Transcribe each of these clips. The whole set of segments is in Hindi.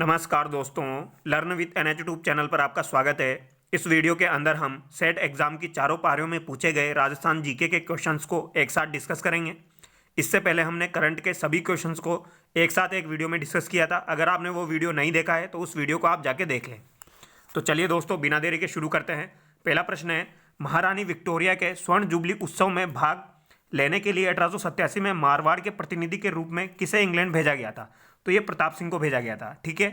नमस्कार दोस्तों, learn with NH YouTube channel पर आपका स्वागत है। इस वीडियो के अंदर हम सेट एग्जाम की चारों पारियों में पूछे गए राजस्थान जीके के क्वेश्चंस को एक साथ डिस्कस करेंगे। इससे पहले हमने करंट के सभी क्वेश्चंस को एक साथ एक वीडियो में डिस्कस किया था। अगर आपने वो वीडियो नहीं देखा है तो उस वीडियो को आप जाके देख लें। तो चलिए दोस्तों, बिना देरी के शुरू करते हैं। पहला प्रश्न है, महारानी विक्टोरिया के स्वर्ण जुबली उत्सव में भाग लेने के लिए 1887 में मारवाड़ के प्रतिनिधि के रूप में किसे इंग्लैंड भेजा गया था? तो ये प्रताप सिंह को भेजा गया था। ठीक है।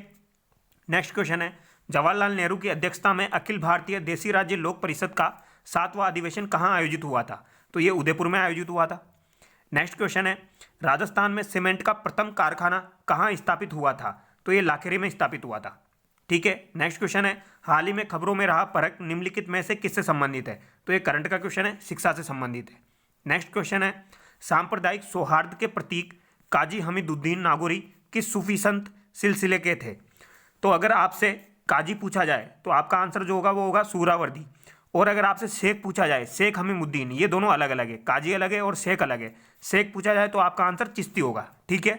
नेक्स्ट क्वेश्चन है, जवाहरलाल नेहरू की अध्यक्षता में अखिल भारतीय देसी राज्य लोक परिषद का 7वां अधिवेशन कहाँ आयोजित हुआ था? तो ये उदयपुर में आयोजित हुआ था। नेक्स्ट क्वेश्चन है, राजस्थान में सीमेंट का प्रथम कारखाना कहाँ स्थापित हुआ था? तो ये लाखेरी में स्थापित हुआ था। ठीक है। नेक्स्ट क्वेश्चन है, हाल ही में खबरों में रहा फर्क निम्नलिखित में से किससे संबंधित है? तो ये करंट का क्वेश्चन है, शिक्षा से संबंधित है। नेक्स्ट क्वेश्चन है, सांप्रदायिक सौहार्द के प्रतीक काजी हमीदुद्दीन नागौरी किस सूफी संत सिलसिले के थे? तो अगर आपसे काजी पूछा जाए तो आपका आंसर जो होगा वो होगा सूरावर्दी। और अगर आपसे शेख पूछा जाए, शेख हमीदुद्दीन, ये दोनों अलग अलग है, काजी अलग है और शेख अलग है। शेख पूछा जाए तो आपका आंसर चिश्ती होगा। ठीक है।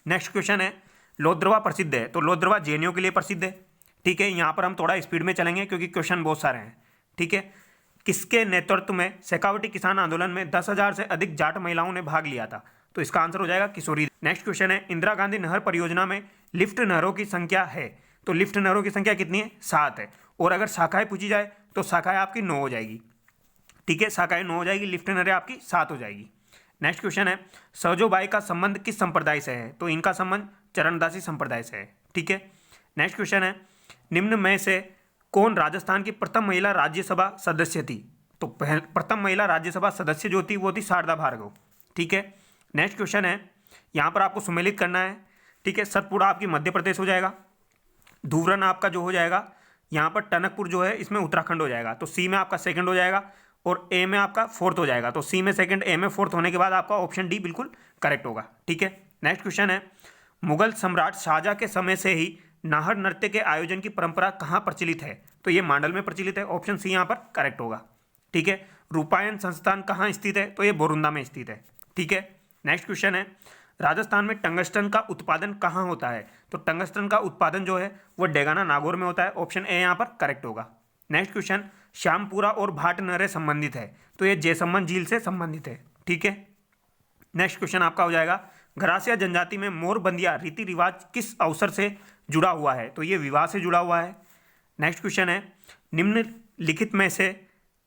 नेक्स्ट क्वेश्चन है, लोद्रवा प्रसिद्ध है? तो लोद्रवा जैनियों के लिए प्रसिद्ध है। ठीक है। यहाँ पर हम थोड़ा स्पीड में चलेंगे क्योंकि क्वेश्चन बहुत सारे हैं। ठीक है। किसके नेतृत्व में शेखावटी किसान आंदोलन में 10,000 से अधिक जाट महिलाओं ने भाग लिया था? तो इसका आंसर हो जाएगा किशोरी। नेक्स्ट क्वेश्चन है, इंदिरा गांधी नहर परियोजना में लिफ्ट नहरों की संख्या है? तो लिफ्ट नहरों की संख्या कितनी है? 7 है। और अगर शाखाएं पूछी जाए तो शाखाएं आपकी 9 हो जाएगी। ठीक है, शाखाएं 9 हो जाएगी, लिफ्ट नहरें आपकी 7 हो जाएगी। नेक्स्ट क्वेश्चन है, सरोजोबाई का संबंध किस संप्रदाय से है? तो इनका संबंध चरणदासी संप्रदाय से है। ठीक है। नेक्स्ट क्वेश्चन है, निम्न में से कौन राजस्थान की प्रथम महिला राज्यसभा सदस्य थी? तो प्रथम महिला राज्यसभा सदस्य जो थी वो थी शारदा भार्गव। ठीक है। नेक्स्ट क्वेश्चन है, यहाँ पर आपको सुमेलित करना है। ठीक है। सतपुड़ा आपकी मध्य प्रदेश हो जाएगा, धूवरन आपका जो हो जाएगा यहाँ पर टनकपुर जो है इसमें उत्तराखंड हो जाएगा। तो सी में आपका सेकंड हो जाएगा और ए में आपका फोर्थ हो जाएगा। तो सी में सेकंड, ए में फोर्थ होने के बाद आपका ऑप्शन डी बिल्कुल करेक्ट होगा। ठीक है। नेक्स्ट क्वेश्चन है, मुगल सम्राट शाहजहां के समय से ही नाहर नृत्य के आयोजन की परंपरा कहाँ प्रचलित है? तो ये मांडल में प्रचलित है। ऑप्शन सी यहाँ पर करेक्ट होगा। ठीक है। रूपायन संस्थान कहाँ स्थित है? तो ये बोरुंदा में स्थित है। ठीक है। नेक्स्ट क्वेश्चन है, राजस्थान में टंगस्टन का उत्पादन कहाँ होता है? तो टंगस्टन का उत्पादन जो है वो डेगाना नागौर में होता है। ऑप्शन ए यहाँ पर करेक्ट होगा। नेक्स्ट क्वेश्चन, श्यामपुरा और भाट नहरें संबंधित है? तो ये जयसमंद झील से संबंधित है। ठीक है। नेक्स्ट क्वेश्चन आपका हो जाएगा, घरासिया जनजाति में मोरबंदिया रीति रिवाज किस अवसर से जुड़ा हुआ है? तो ये विवाह से जुड़ा हुआ है। नेक्स्ट क्वेश्चन है, निम्नलिखित में से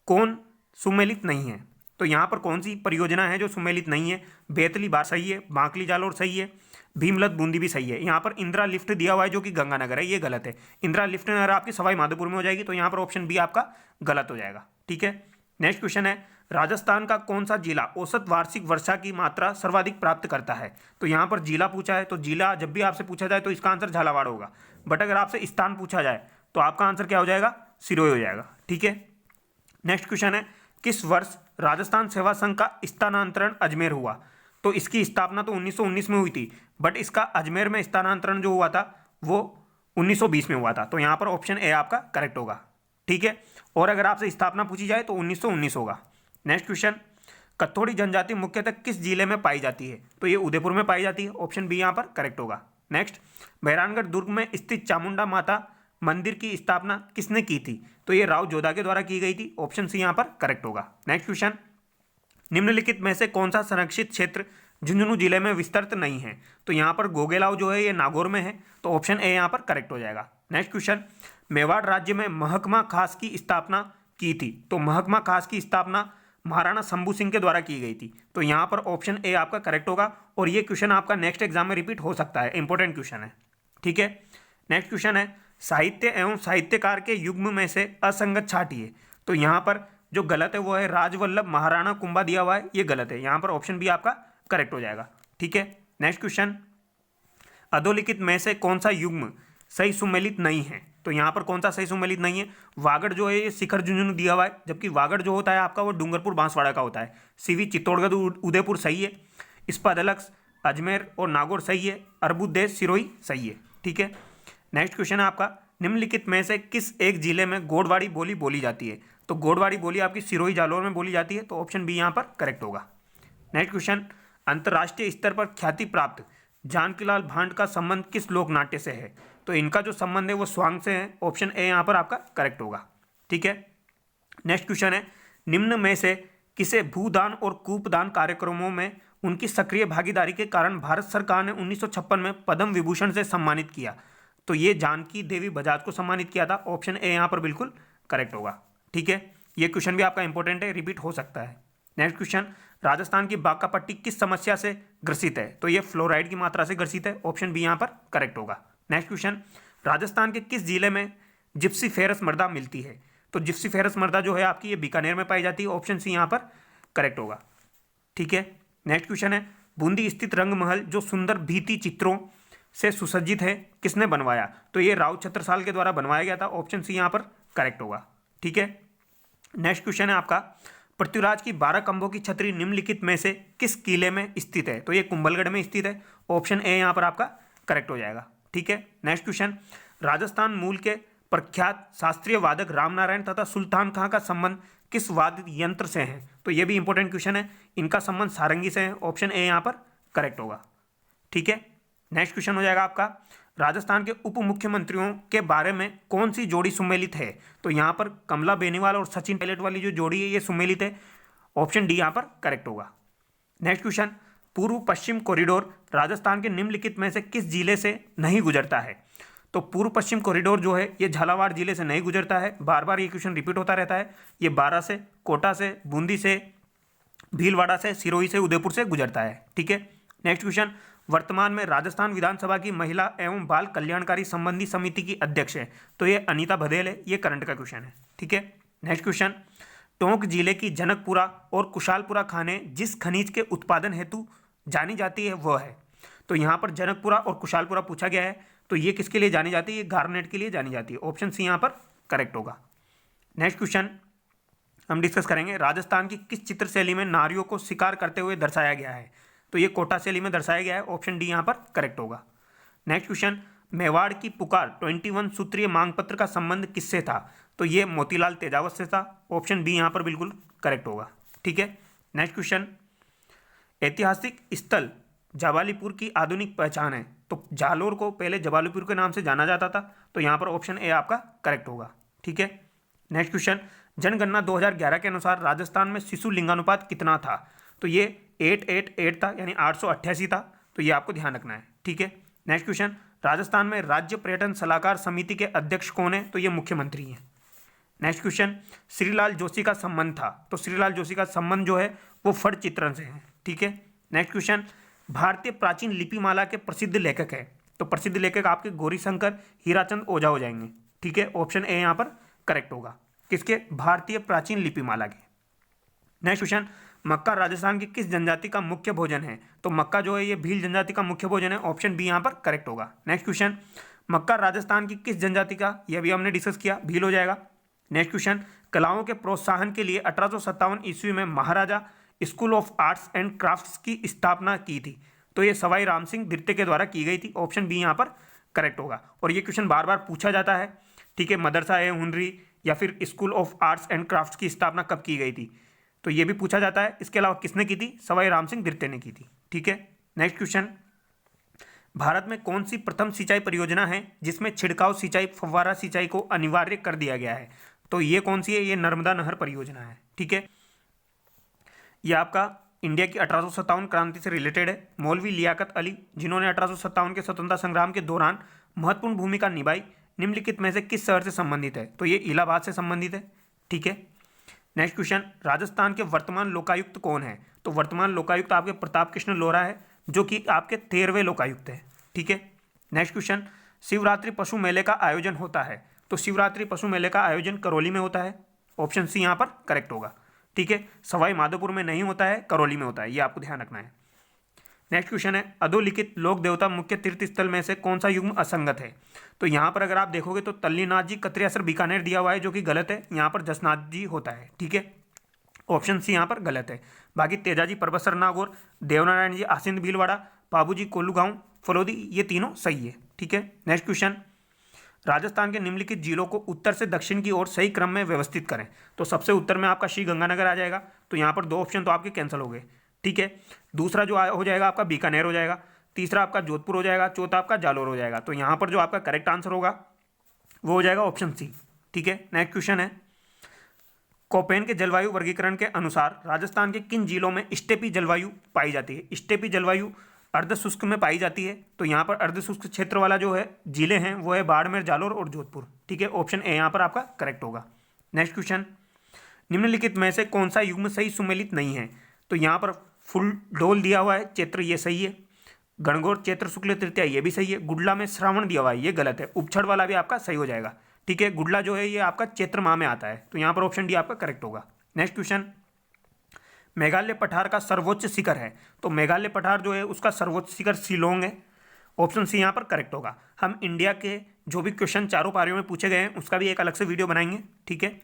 कौन सुमेलित नहीं है? तो यहाँ पर कौन सी परियोजना है जो सुमेलित नहीं है? बेतली बार सही है, बांकली जालोर सही है, भीमलत बूंदी भी सही है। यहाँ पर इंदिरा लिफ्ट दिया हुआ है जो कि गंगानगर है, ये गलत है। इंदिरा लिफ्ट नहर आपकी सवाई माधोपुर में हो जाएगी, तो यहाँ पर ऑप्शन बी आपका गलत हो जाएगा। ठीक है। नेक्स्ट क्वेश्चन है, राजस्थान का कौन सा जिला औसत वार्षिक वर्षा की मात्रा सर्वाधिक प्राप्त करता है? तो यहाँ पर जिला पूछा है, तो जिला जब भी आपसे पूछा जाए तो इसका आंसर झालावाड़ होगा। बट अगर आपसे स्थान पूछा जाए तो आपका आंसर क्या हो जाएगा? सिरोही हो जाएगा। ठीक है। नेक्स्ट क्वेश्चन है, किस वर्ष राजस्थान सेवा संघ का स्थानांतरण अजमेर हुआ? तो इसकी स्थापना तो 1919 में हुई थी, बट इसका अजमेर में स्थानांतरण जो हुआ था वो 1920 में हुआ था। तो यहाँ पर ऑप्शन ए आपका करेक्ट होगा। ठीक है। और अगर आपसे स्थापना पूछी जाए तो 1919 होगा। नेक्स्ट क्वेश्चन, कथोड़ी जनजाति मुख्यतः किस जिले में पाई जाती है? तो ये उदयपुर में पाई जाती है। ऑप्शन बी यहाँ पर करेक्ट होगा। नेक्स्ट, मेहरानगढ़ दुर्ग में स्थित चामुंडा माता मंदिर की स्थापना किसने की थी? तो ये राव जोधा के द्वारा की गई थी। ऑप्शन सी यहाँ पर करेक्ट होगा। नेक्स्ट क्वेश्चन, निम्नलिखित में से कौन सा संरक्षित क्षेत्र झुंझुनू जिले में विस्तृत नहीं है? तो यहाँ पर गोगेलाव जो है ये नागौर में है, तो ऑप्शन ए यहाँ पर करेक्ट हो जाएगा। नेक्स्ट क्वेश्चन, मेवाड़ राज्य में महकमा खास की स्थापना की थी? तो महकमा खास की स्थापना महाराणा शंभू सिंह के द्वारा की गई थी। तो यहाँ पर ऑप्शन ए आपका करेक्ट होगा। और ये क्वेश्चन आपका नेक्स्ट एग्जाम में रिपीट हो सकता है, इंपॉर्टेंट क्वेश्चन है। ठीक है। नेक्स्ट क्वेश्चन है, साहित्य एवं साहित्यकार के युग्म में से असंगत छांटिए? तो यहाँ पर जो गलत है वो है राजवल्लभ महाराणा कुंभा दिया हुआ है, ये गलत है। यहाँ पर ऑप्शन बी आपका करेक्ट हो जाएगा। ठीक है। नेक्स्ट क्वेश्चन, अधोलिखित में से कौन सा युग्म सही सुमेलित नहीं है? तो यहाँ पर कौन सा सही सुमेलित नहीं है? वागड़ जो है ये शिखर झुंझुनू दिया हुआ है, जबकि वागड़ जो होता है आपका वो डूंगरपुर बांसवाड़ा का होता है। सीवी चित्तौड़गढ़ उदयपुर सही है, स्पदलक्स अजमेर और नागौर सही है, अरबुद्देश सिरोही सही है। ठीक है। नेक्स्ट क्वेश्चन है आपका, निम्नलिखित में से किस एक जिले में गोडवाड़ी बोली बोली जाती है? तो गोडवाड़ी बोली आपकी सिरोही जालौर में बोली जाती है। तो ऑप्शन बी यहाँ पर करेक्ट होगा। नेक्स्ट क्वेश्चन, अंतर्राष्ट्रीय स्तर पर ख्याति प्राप्त जानकीलाल भांड का संबंध किस लोक नाट्य से है? तो इनका जो संबंध है वो स्वांग से है। ऑप्शन ए यहाँ पर आपका करेक्ट होगा। ठीक है, नेक्स्ट क्वेश्चन है, निम्न में से किसे भूदान और कूपदान कार्यक्रमों में उनकी सक्रिय भागीदारी के कारण भारत सरकार ने 1956 में पद्म विभूषण से सम्मानित किया? तो ये जानकी देवी बजाज को सम्मानित किया था। ऑप्शन ए यहाँ पर बिल्कुल करेक्ट होगा। ठीक है, ये क्वेश्चन भी आपका इंपॉर्टेंट है, रिपीट हो सकता है। नेक्स्ट क्वेश्चन, राजस्थान की बांका पट्टी किस समस्या से ग्रसित है? तो ये फ्लोराइड की मात्रा से ग्रसित है। ऑप्शन बी यहाँ पर करेक्ट होगा। नेक्स्ट क्वेश्चन, राजस्थान के किस जिले में जिप्सी फेरस मृदा मिलती है? तो जिप्सी फेरस मृदा जो है आपकी ये बीकानेर में पाई जाती है। ऑप्शन सी यहाँ पर करेक्ट होगा। ठीक है, नेक्स्ट क्वेश्चन है, बूंदी स्थित रंग महल जो सुंदर भित्ति चित्रों से सुसज्जित है किसने बनवाया? तो ये राव छत्रसाल के द्वारा बनवाया गया था। ऑप्शन सी यहाँ पर करेक्ट होगा। ठीक है, नेक्स्ट क्वेश्चन है आपका, पृथ्वीराज की 12 खंभों की छतरी निम्नलिखित में से किस किले में स्थित है? तो ये कुंभलगढ़ में स्थित है। ऑप्शन ए यहाँ पर आपका करेक्ट हो जाएगा। ठीक है, नेक्स्ट क्वेश्चन, राजस्थान मूल के प्रख्यात शास्त्रीय वादक रामनारायण तथा सुल्तान खां का संबंध किस वाद्य यंत्र से है? तो ये भी इंपॉर्टेंट क्वेश्चन है, इनका संबंध सारंगी से है। ऑप्शन ए यहाँ पर करेक्ट होगा। ठीक है, नेक्स्ट क्वेश्चन हो जाएगा आपका, राजस्थान के उप मुख्यमंत्रियों के बारे में कौन सी जोड़ी सुमेलित है? तो यहाँ पर कमला बेनीवाल और सचिन पायलट वाली जो जोड़ी है ये सुमेलित है। ऑप्शन डी यहाँ पर करेक्ट होगा। नेक्स्ट क्वेश्चन, पूर्व पश्चिम कॉरिडोर राजस्थान के निम्नलिखित में से किस जिले से नहीं गुजरता है? तो पूर्व पश्चिम कॉरिडोर जो है ये झालावाड़ जिले से नहीं गुजरता है। बार बार ये क्वेश्चन रिपीट होता रहता है। ये बारा से, कोटा से, बूंदी से, भीलवाड़ा से, सिरोही से, उदयपुर से गुजरता है। ठीक है, नेक्स्ट क्वेश्चन, वर्तमान में राजस्थान विधानसभा की महिला एवं बाल कल्याणकारी संबंधी समिति की अध्यक्ष है? तो ये अनीता बघेल है। ये करंट का क्वेश्चन है। ठीक है, नेक्स्ट क्वेश्चन, टोंक जिले की जनकपुरा और कुशालपुरा खाने जिस खनिज के उत्पादन हेतु जानी जाती है वह है? तो यहाँ पर जनकपुरा और कुशालपुरा पूछा गया है। तो ये किसके लिए जानी जाती है? ये गार्नेट के लिए जानी जाती है। ऑप्शन सी यहाँ पर करेक्ट होगा। नेक्स्ट क्वेश्चन हम डिस्कस करेंगे, राजस्थान की किस चित्र शैली में नारियों को शिकार करते हुए दर्शाया गया है? तो ये कोटा शैली में दर्शाया गया है। ऑप्शन डी यहाँ पर करेक्ट होगा। नेक्स्ट क्वेश्चन, मेवाड़ की पुकार 21 सूत्रीय मांग पत्र का संबंध किससे था? तो ये मोतीलाल तेजावत से था। ऑप्शन बी यहाँ पर बिल्कुल करेक्ट होगा। ठीक है, नेक्स्ट क्वेश्चन, ऐतिहासिक स्थल जवालीपुर की आधुनिक पहचान है? तो जालोर को पहले जवालीपुर के नाम से जाना जाता था। तो यहाँ पर ऑप्शन ए आपका करेक्ट होगा। ठीक है, नेक्स्ट क्वेश्चन, जनगणना 2011 के अनुसार राजस्थान में शिशु लिंगानुपात कितना था? तो ये 888 था, यानी 888 था। तो ये आपको ध्यान रखना है। ठीक है, नेक्स्ट क्वेश्चन, राजस्थान में राज्य पर्यटन सलाहकार समिति के अध्यक्ष कौन है? तो ये मुख्यमंत्री हैं। नेक्स्ट क्वेश्चन, श्रीलाल जोशी का संबंध था? तो श्रीलाल जोशी का संबंध जो है वो फट चित्रण से है। ठीक है, नेक्स्ट क्वेश्चन, भारतीय प्राचीन लिपिमाला के प्रसिद्ध लेखक है? तो प्रसिद्ध लेखक आपके गौरीशंकर हीराचंद ओझा हो जाएंगे। ठीक है, ऑप्शन ए यहाँ पर करेक्ट होगा। किसके? भारतीय प्राचीन लिपिमाला के। नेक्स्ट क्वेश्चन, मक्का राजस्थान की किस जनजाति का मुख्य भोजन है? तो मक्का जो है ये भील जनजाति का मुख्य भोजन है। ऑप्शन बी यहाँ पर करेक्ट होगा। नेक्स्ट क्वेश्चन, मक्का राजस्थान की किस जनजाति का? यह भी हमने डिस्कस किया, भील हो जाएगा। नेक्स्ट क्वेश्चन, कलाओं के प्रोत्साहन के लिए 1857 ईस्वी में Maharaja school of arts and crafts की स्थापना की थी? तो ये सवाई राम सिंह द्वितीय के द्वारा की गई थी। ऑप्शन बी यहाँ पर करेक्ट होगा। और ये क्वेश्चन बार बार पूछा जाता है। ठीक है, मदरसा ए हुनरी या फिर school of arts and crafts की स्थापना कब की गई थी? तो ये भी पूछा जाता है। इसके अलावा किसने की थी? सवाई राम सिंह द्वितीय ने की थी। ठीक है, नेक्स्ट क्वेश्चन, भारत में कौन सी प्रथम सिंचाई परियोजना है जिसमें छिड़काव सिंचाई, फव्वारा सिंचाई को अनिवार्य कर दिया गया है? तो ये कौन सी है? ये नर्मदा नहर परियोजना है। ठीक है, ये आपका इंडिया की 1857 क्रांति से रिलेटेड है। मौलवी लियाकत अली, जिन्होंने 1857 के स्वतंत्रता संग्राम के दौरान महत्वपूर्ण भूमिका निभाई, निम्नलिखित में से किस शहर से संबंधित है? तो ये इलाहाबाद से संबंधित है। ठीक है, नेक्स्ट क्वेश्चन, राजस्थान के वर्तमान लोकायुक्त कौन है? तो वर्तमान लोकायुक्त आपके प्रताप कृष्ण लोहरा है, जो कि आपके 13वें लोकायुक्त है। ठीक है, नेक्स्ट क्वेश्चन, शिवरात्रि पशु मेले का आयोजन होता है? तो शिवरात्रि पशु मेले का आयोजन करौली में होता है। ऑप्शन सी यहाँ पर करेक्ट होगा। ठीक है, सवाई माधोपुर में नहीं होता है, करौली में होता है। ये आपको ध्यान रखना है। नेक्स्ट क्वेश्चन है, अधोलिखित लोक देवता मुख्य तीर्थ स्थल में से कौन सा युग्म असंगत है? तो यहाँ पर अगर आप देखोगे तो तल्लीनाथ जी कत्रियासर बीकानेर दिया हुआ है, जो कि गलत है। यहाँ पर जसनाथ जी होता है। ठीक है, ऑप्शन सी यहाँ पर गलत है। बाकी तेजाजी परबसर नागौर, देवनारायण जी आसिंद भीलवाड़ा, बाबूजी कोल्लू गांव फलोदी, ये तीनों सही है। ठीक है, नेक्स्ट क्वेश्चन, राजस्थान के निम्नलिखित जिलों को उत्तर से दक्षिण की ओर सही क्रम में व्यवस्थित करें? तो सबसे उत्तर में आपका श्री गंगानगर आ जाएगा। तो यहाँ पर 2 ऑप्शन तो आपके कैंसिल हो गए। ठीक है, दूसरा जो हो जाएगा आपका बीकानेर हो जाएगा। तीसरा आपका जोधपुर हो जाएगा, चौथा आपका जालोर हो जाएगा। तो यहाँ पर जो आपका करेक्ट आंसर होगा वो हो जाएगा ऑप्शन सी। ठीक है, नेक्स्ट क्वेश्चन है, कोपेन के जलवायु वर्गीकरण के अनुसार राजस्थान के किन जिलों में स्टेपी जलवायु पाई जाती है? स्टेपी जलवायु अर्ध शुष्क में पाई जाती है। तो यहाँ पर अर्ध शुष्क क्षेत्र वाला जो है जिले हैं वो है बाड़मेर, जालोर और जोधपुर। ठीक है, ऑप्शन ए यहाँ पर आपका करेक्ट होगा। नेक्स्ट क्वेश्चन, निम्नलिखित में से कौन सा युग्म सही सुमेलित नहीं है? तो यहाँ पर फुल डोल दिया हुआ है, चैत्र ये सही है, गणगौर चैत्र शुक्ल तृतीया ये भी सही है, गुडला में श्रावण दिया हुआ है ये गलत है, उपछड़ वाला भी आपका सही हो जाएगा। ठीक है, गुडला जो है ये आपका चैत्र माह में आता है, तो यहाँ पर ऑप्शन डी आपका करेक्ट होगा। नेक्स्ट क्वेश्चन, मेघालय पठार का सर्वोच्च शिखर है। तो मेघालय पठार जो है उसका सर्वोच्च शिखर शिलोंग है, ऑप्शन सी यहाँ पर करेक्ट होगा। हम इंडिया के जो भी क्वेश्चन चारों पारियों में पूछे गए हैं उसका भी एक अलग से वीडियो बनाएंगे। ठीक है,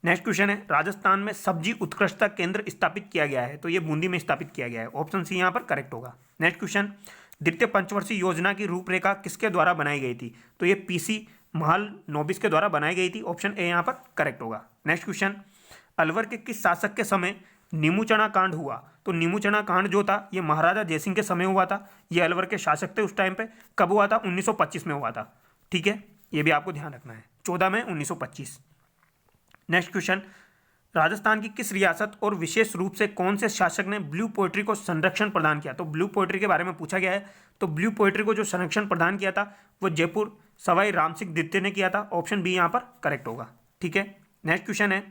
नेक्स्ट क्वेश्चन है, राजस्थान में सब्जी उत्कृष्टता केंद्र स्थापित किया गया है। तो ये बूंदी में स्थापित किया गया है, ऑप्शन सी यहाँ पर करेक्ट होगा। नेक्स्ट क्वेश्चन, द्वितीय पंचवर्षीय योजना की रूपरेखा किसके द्वारा बनाई गई थी? तो ये पीसी महाल नोबिस के द्वारा बनाई गई थी, ऑप्शन ए यहाँ पर करेक्ट होगा। नेक्स्ट क्वेश्चन, अलवर के किस शासक के समय नीमूचना कांड हुआ? तो नीमूचना कांड जो था ये महाराजा जयसिंह के समय हुआ था, ये अलवर के शासक थे उस टाइम पे। कब हुआ था? 1925 में हुआ था। ठीक है, ये भी आपको ध्यान रखना है, 14 मई 1925। नेक्स्ट क्वेश्चन, राजस्थान की किस रियासत और विशेष रूप से कौन से शासक ने ब्लू पोएट्री को संरक्षण प्रदान किया? तो ब्लू पोएट्री के बारे में पूछा गया है। तो ब्लू पोएट्री को जो संरक्षण प्रदान किया था वो जयपुर सवाई राम सिंह द्वितीय ने किया था, ऑप्शन बी यहाँ पर करेक्ट होगा। ठीक है, नेक्स्ट क्वेश्चन है,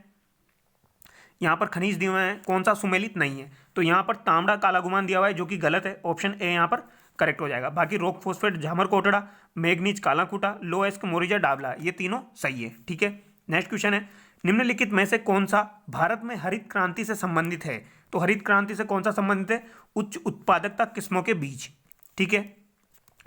यहाँ पर खनिज दिए हुए हैं, कौन सा सुमेलित नहीं है? तो यहाँ पर तांबड़ा काला गुमान दिया हुआ है जो कि गलत है, ऑप्शन ए यहाँ पर करेक्ट हो जाएगा। बाकी rock phosphate झामर Kotra, manganese कालाकूटा, लोएस्क Morija Dabla ये तीनों सही है। ठीक है, नेक्स्ट क्वेश्चन है, निम्नलिखित में से कौन सा भारत में हरित क्रांति से संबंधित है? तो हरित क्रांति से कौन सा संबंधित है? उच्च उत्पादकता किस्मों के बीज। ठीक है,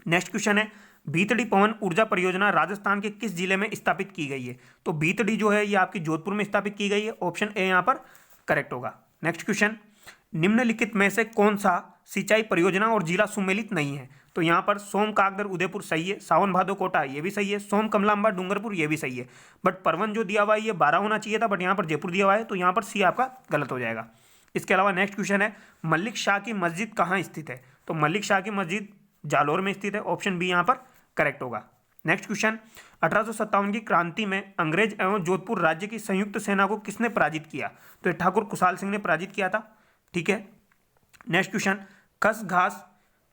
नेक्स्ट क्वेश्चन है, भीतड़ी पवन ऊर्जा परियोजना राजस्थान के किस जिले में स्थापित की गई है? तो भीतड़ी जो है ये आपकी जोधपुर में स्थापित की गई है, ऑप्शन ए यहाँ पर करेक्ट होगा। नेक्स्ट क्वेश्चन, निम्नलिखित में से कौन सा सिंचाई परियोजना और जिला सुमेलित नहीं है? तो यहाँ पर सोम कागदर उदयपुर सही है, सावन भादो कोटा ये भी सही है, सोम कमलांबा डूंगरपुर ये भी सही है, बट परवन जो दिया हुआ है ये 12 होना चाहिए था, बट यहाँ पर जयपुर दिया हुआ है, तो यहाँ पर सी आपका गलत हो जाएगा। इसके अलावा नेक्स्ट क्वेश्चन है, मलिक शाह की मस्जिद कहाँ स्थित है? तो मलिक शाह की मस्जिद जालोर में स्थित है, ऑप्शन बी यहाँ पर करेक्ट होगा। नेक्स्ट क्वेश्चन, 1857 की क्रांति में अंग्रेज एवं जोधपुर राज्य की संयुक्त सेना को किसने पराजित किया? तो ये ठाकुर कुशाल सिंह ने पराजित किया था। ठीक है, नेक्स्ट क्वेश्चन, खस घास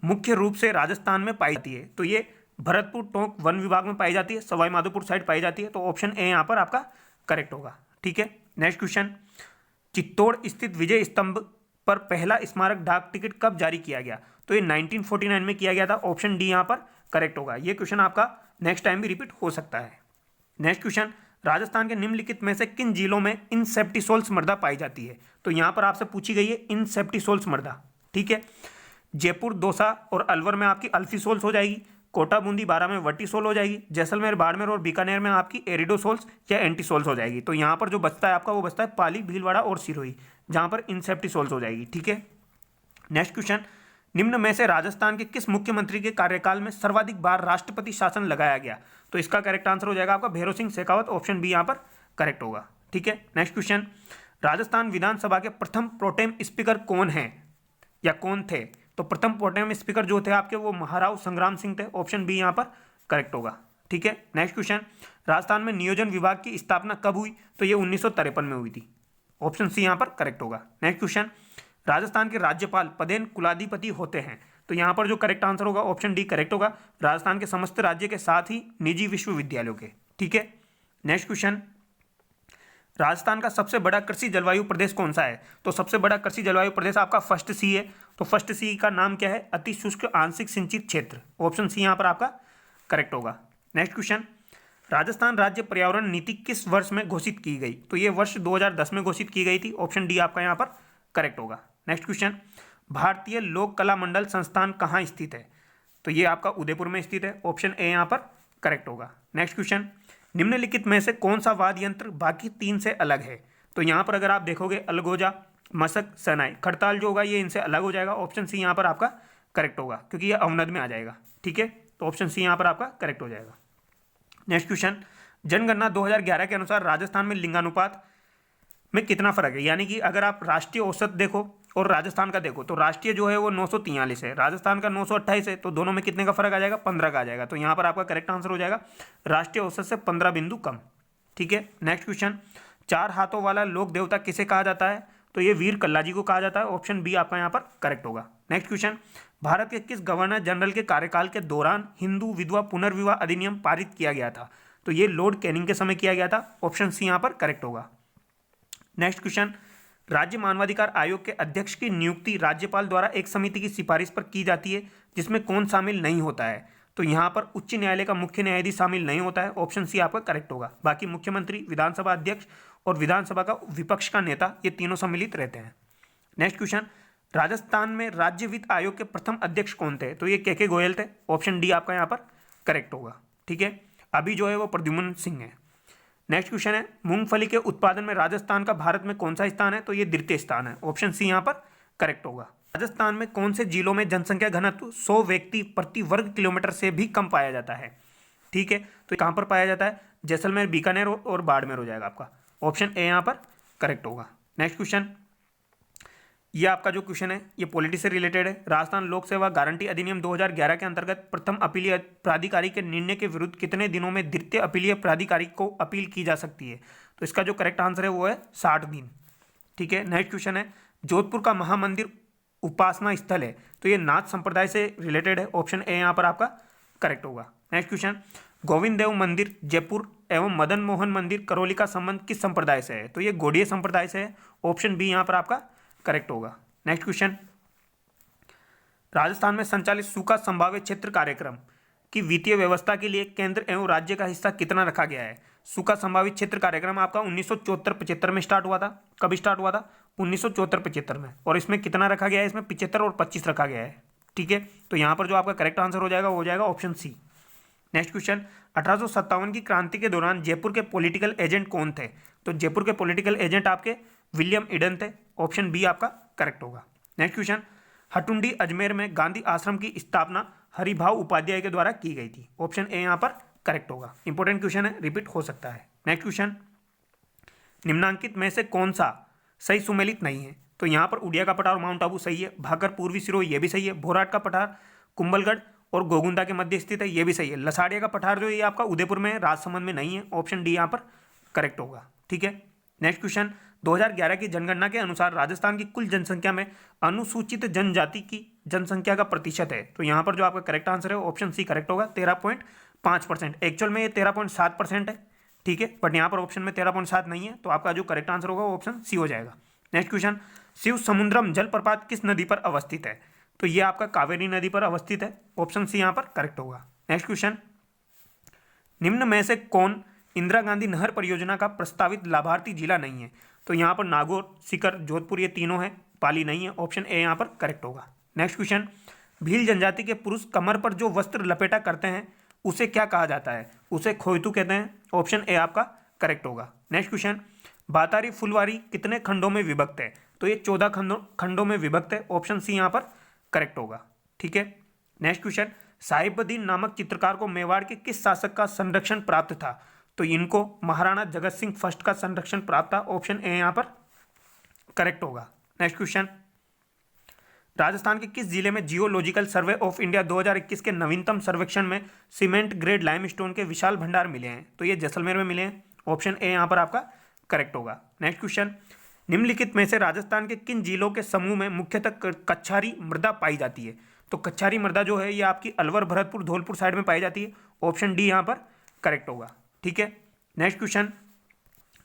मुख्य रूप से राजस्थान में पाई जाती है। तो ये भरतपुर टोंक वन विभाग में पाई जाती है, सवाई माधोपुर साइड पाई जाती है, तो ऑप्शन ए यहाँ पर आपका करेक्ट होगा। ठीक है, नेक्स्ट क्वेश्चन, चित्तौड़ स्थित विजय स्तंभ पर पहला स्मारक डाक टिकट कब जारी किया गया? तो ये 1949 में किया गया था, ऑप्शन डी यहाँ पर करेक्ट होगा। ये क्वेश्चन आपका नेक्स्ट टाइम भी रिपीट हो सकता है। नेक्स्ट क्वेश्चन, राजस्थान के निम्नलिखित में से किन जिलों में इनसेप्टिसोल्स मृदा पाई जाती है? तो यहाँ पर आपसे पूछी गई है इनसेप्टिसोल्स मृदा। ठीक है, जयपुर, दौसा और अलवर में आपकी अल्फीसोल्स हो जाएगी, कोटा बूंदी बारां में वर्टिसोल हो जाएगी, जैसलमेर बाड़मेर और बीकानेर में आपकी एरिडोसोल्स या एंटीसोल्स हो जाएगी। तो यहाँ पर जो बचता है आपका वो बचता है पाली, भीलवाड़ा और सिरोही, जहाँ पर इनसेप्टिसोल्स हो जाएगी। ठीक है, नेक्स्ट क्वेश्चन, निम्न में से राजस्थान के किस मुख्यमंत्री के कार्यकाल में सर्वाधिक बार राष्ट्रपति शासन लगाया गया? तो इसका करेक्ट आंसर हो जाएगा आपका भैरव सिंह शेखावत, ऑप्शन बी यहाँ पर करेक्ट होगा। ठीक है, नेक्स्ट क्वेश्चन, राजस्थान विधानसभा के प्रथम प्रोटेम स्पीकर कौन है या कौन थे? तो प्रथम प्रोटेम स्पीकर जो थे आपके वो महाराव संग्राम सिंह थे, ऑप्शन बी यहाँ पर करेक्ट होगा। ठीक है, नेक्स्ट क्वेश्चन, राजस्थान में नियोजन विभाग की स्थापना कब हुई? तो ये 1953 में हुई थी, ऑप्शन सी यहाँ पर करेक्ट होगा। नेक्स्ट क्वेश्चन, राजस्थान के राज्यपाल पदेन कुलाधिपति होते हैं। तो यहाँ पर जो करेक्ट आंसर होगा ऑप्शन डी करेक्ट होगा, राजस्थान के समस्त राज्य के साथ ही निजी विश्वविद्यालयों के। ठीक है, नेक्स्ट क्वेश्चन, राजस्थान का सबसे बड़ा कृषि जलवायु प्रदेश कौन सा है? तो सबसे बड़ा कृषि जलवायु प्रदेश आपका फर्स्ट सी है। तो फर्स्ट सी का नाम क्या है? अति शुष्क आंशिक सिंचित क्षेत्र, ऑप्शन सी यहाँ पर आपका करेक्ट होगा। नेक्स्ट क्वेश्चन, राजस्थान राज्य पर्यावरण नीति किस वर्ष में घोषित की गई? तो ये वर्ष 2010 में घोषित की गई थी, ऑप्शन डी आपका यहाँ पर करेक्ट होगा। नेक्स्ट क्वेश्चन, भारतीय लोक कला मंडल संस्थान कहाँ स्थित है? तो ये आपका उदयपुर में स्थित है, ऑप्शन ए यहाँ पर करेक्ट होगा। नेक्स्ट क्वेश्चन, निम्नलिखित में से कौन सा वाद्य यंत्र बाकी तीन से अलग है? तो यहाँ पर अगर आप देखोगे अलगोजा, मशक, शहनाई, खड़ताल जो होगा ये इनसे अलग हो जाएगा, ऑप्शन सी यहाँ पर आपका करेक्ट होगा क्योंकि ये अवनद में आ जाएगा। ठीक है, तो ऑप्शन सी यहाँ पर आपका करेक्ट हो जाएगा। नेक्स्ट क्वेश्चन, जनगणना 2011 के अनुसार राजस्थान में लिंगानुपात में कितना फर्क है, यानी कि अगर आप राष्ट्रीय औसत देखो और राजस्थान का देखो तो राष्ट्रीय जो है वो 943 है, राजस्थान का 928 है, तो दोनों में कितने का फर्क आ जाएगा, 15 का आ जाएगा। तो यहाँ पर आपका करेक्ट आंसर हो जाएगा राष्ट्रीय औसत से 15 बिंदु कम। ठीक है, नेक्स्ट क्वेश्चन, चार हाथों वाला लोक देवता किसे कहा जाता है, तो ये वीर कल्ला जी को कहा जाता है। ऑप्शन बी आपका यहाँ पर करेक्ट होगा। नेक्स्ट क्वेश्चन, भारत के किस गवर्नर जनरल के कार्यकाल के दौरान हिंदू विधवा पुनर्विवाह अधिनियम पारित किया गया था, तो ये लॉर्ड कैनिंग के समय किया गया था। ऑप्शन सी यहाँ पर करेक्ट होगा। नेक्स्ट क्वेश्चन, राज्य मानवाधिकार आयोग के अध्यक्ष की नियुक्ति राज्यपाल द्वारा एक समिति की सिफारिश पर की जाती है, जिसमें कौन शामिल नहीं होता है, तो यहाँ पर उच्च न्यायालय का मुख्य न्यायाधीश शामिल नहीं होता है। ऑप्शन सी आपका करेक्ट होगा। बाकी मुख्यमंत्री, विधानसभा अध्यक्ष और विधानसभा का विपक्ष का नेता, ये तीनों सम्मिलित रहते हैं। नेक्स्ट क्वेश्चन, राजस्थान में राज्य वित्त आयोग के प्रथम अध्यक्ष कौन थे, तो ये के गोयल थे। ऑप्शन डी आपका यहाँ पर करेक्ट होगा। ठीक है, अभी जो है वो प्रद्युम्न सिंह है। नेक्स्ट क्वेश्चन है, मूंगफली के उत्पादन में राजस्थान का भारत में कौन सा स्थान है, तो ये द्वितीय स्थान है। ऑप्शन सी यहाँ पर करेक्ट होगा। राजस्थान में कौन से जिलों में जनसंख्या घनत्व 100 व्यक्ति प्रति वर्ग किलोमीटर से भी कम पाया जाता है। ठीक है, तो कहाँ पर पाया जाता है, जैसलमेर, बीकानेर और बाड़मेर हो जाएगा आपका। ऑप्शन ए यहाँ पर करेक्ट होगा। नेक्स्ट क्वेश्चन, ये आपका जो क्वेश्चन है ये पॉलिटी से रिलेटेड है। राजस्थान लोक सेवा गारंटी अधिनियम 2011 के अंतर्गत प्रथम अपीलीय प्राधिकारी के निर्णय के विरुद्ध कितने दिनों में द्वितीय अपीलीय प्राधिकारी को अपील की जा सकती है, तो इसका जो करेक्ट आंसर है वो है 60 दिन। ठीक है, नेक्स्ट क्वेश्चन है, जोधपुर का महामंदिर उपासना स्थल है, तो ये नाथ संप्रदाय से रिलेटेड है। ऑप्शन ए यहाँ पर आपका करेक्ट होगा। नेक्स्ट क्वेश्चन, गोविंद देव मंदिर जयपुर एवं मदन मोहन मंदिर करौली का संबंध किस संप्रदाय से है, तो ये गौड़ीय संप्रदाय से है। ऑप्शन बी यहाँ पर आपका करेक्ट होगा। नेक्स्ट क्वेश्चन, राजस्थान में संचालित सूखा संभाव्य क्षेत्र कार्यक्रम की वित्तीय व्यवस्था के लिए केंद्र एवं राज्य का हिस्सा कितना रखा गया है। सूखा संभावित क्षेत्र कार्यक्रम आपका 1974-75 में स्टार्ट हुआ था। कब स्टार्ट हुआ था, 1974-75 में, और इसमें कितना रखा गया है, इसमें 75 और 25 रखा गया है। ठीक है, तो यहाँ पर जो आपका करेक्ट आंसर हो जाएगा वो हो जाएगा ऑप्शन सी। नेक्स्ट क्वेश्चन, 1857 की क्रांति के दौरान जयपुर के पॉलिटिकल एजेंट कौन थे, तो जयपुर के पॉलिटिकल एजेंट आपके विलियम ईडन थे। ऑप्शन बी आपका करेक्ट होगा। नेक्स्ट क्वेश्चन, हटुंडी अजमेर में गांधी आश्रम की स्थापना हरिभाव उपाध्याय के द्वारा की गई थी। ऑप्शन ए यहाँ पर करेक्ट होगा। इंपॉर्टेंट क्वेश्चन है, रिपीट हो सकता है। नेक्स्ट क्वेश्चन, निम्नांकित में से कौन सा सही सुमेलित नहीं है, तो यहाँ पर उड़िया का पठार माउंट आबू सही है, भाकर पूर्वी सिरोही ये भी सही है, भोराट का पठार कुंभलगढ़ और गोगुंदा के मध्य स्थित है ये भी सही है, लसाड़िया का पठार जो ये आपका उदयपुर में राजसमंद में नहीं है। ऑप्शन डी यहाँ पर करेक्ट होगा। ठीक है, नेक्स्ट क्वेश्चन, 2011 की जनगणना के अनुसार राजस्थान की कुल जनसंख्या में अनुसूचित जनजाति की जनसंख्या का प्रतिशत है, तो यहाँ पर जो आपका करेक्ट आंसर है ऑप्शन सी करेक्ट होगा, 13.5%। एक्चुअल में ये 13.7% है। ठीक है, बट यहाँ पर ऑप्शन में 13.7 नहीं है, तो आपका जो करेक्ट आंसर होगा वो ऑप्शन सी हो जाएगा। नेक्स्ट क्वेश्चन, शिव समुद्रम जलप्रपात किस नदी पर अवस्थित है, तो ये आपका कावेरी नदी पर अवस्थित है। ऑप्शन सी यहाँ पर करेक्ट होगा। नेक्स्ट क्वेश्चन, निम्न में से कौन इंदिरा गांधी नहर परियोजना का प्रस्तावित लाभार्थी जिला नहीं है, तो यहाँ पर नागौर, सीकर, जोधपुर ये तीनों हैं, पाली नहीं है। ऑप्शन ए यहाँ पर करेक्ट होगा। नेक्स्ट क्वेश्चन, भील जनजाति के पुरुष कमर पर जो वस्त्र लपेटा करते हैं उसे क्या कहा जाता है, उसे खोयतू कहते हैं। ऑप्शन ए आपका करेक्ट होगा। नेक्स्ट क्वेश्चन, बातारी फुलवारी कितने खंडों में विभक्त है, तो ये 14 खंडों में विभक्त है। ऑप्शन सी यहाँ पर करेक्ट होगा। ठीक है, नेक्स्ट क्वेश्चन, साहिबुद्दीन नामक चित्रकार को मेवाड़ के किस शासक का संरक्षण प्राप्त था, तो इनको महाराणा जगत सिंह फर्स्ट का संरक्षण प्राप्त था। ऑप्शन ए यहाँ पर करेक्ट होगा। नेक्स्ट क्वेश्चन, राजस्थान के किस जिले में जियोलॉजिकल सर्वे ऑफ इंडिया 2021 के नवीनतम सर्वेक्षण में सीमेंट ग्रेड लाइमस्टोन के विशाल भंडार मिले हैं, तो ये जैसलमेर में मिले हैं। ऑप्शन ए यहाँ पर आपका करेक्ट होगा। नेक्स्ट क्वेश्चन, निम्नलिखित में से राजस्थान के किन जिलों के समूह में मुख्यतः कच्छारी मृदा पाई जाती है, तो कच्छारी मृदा जो है ये आपकी अलवर, भरतपुर, धौलपुर साइड में पाई जाती है। ऑप्शन डी यहाँ पर करेक्ट होगा। ठीक है, नेक्स्ट क्वेश्चन,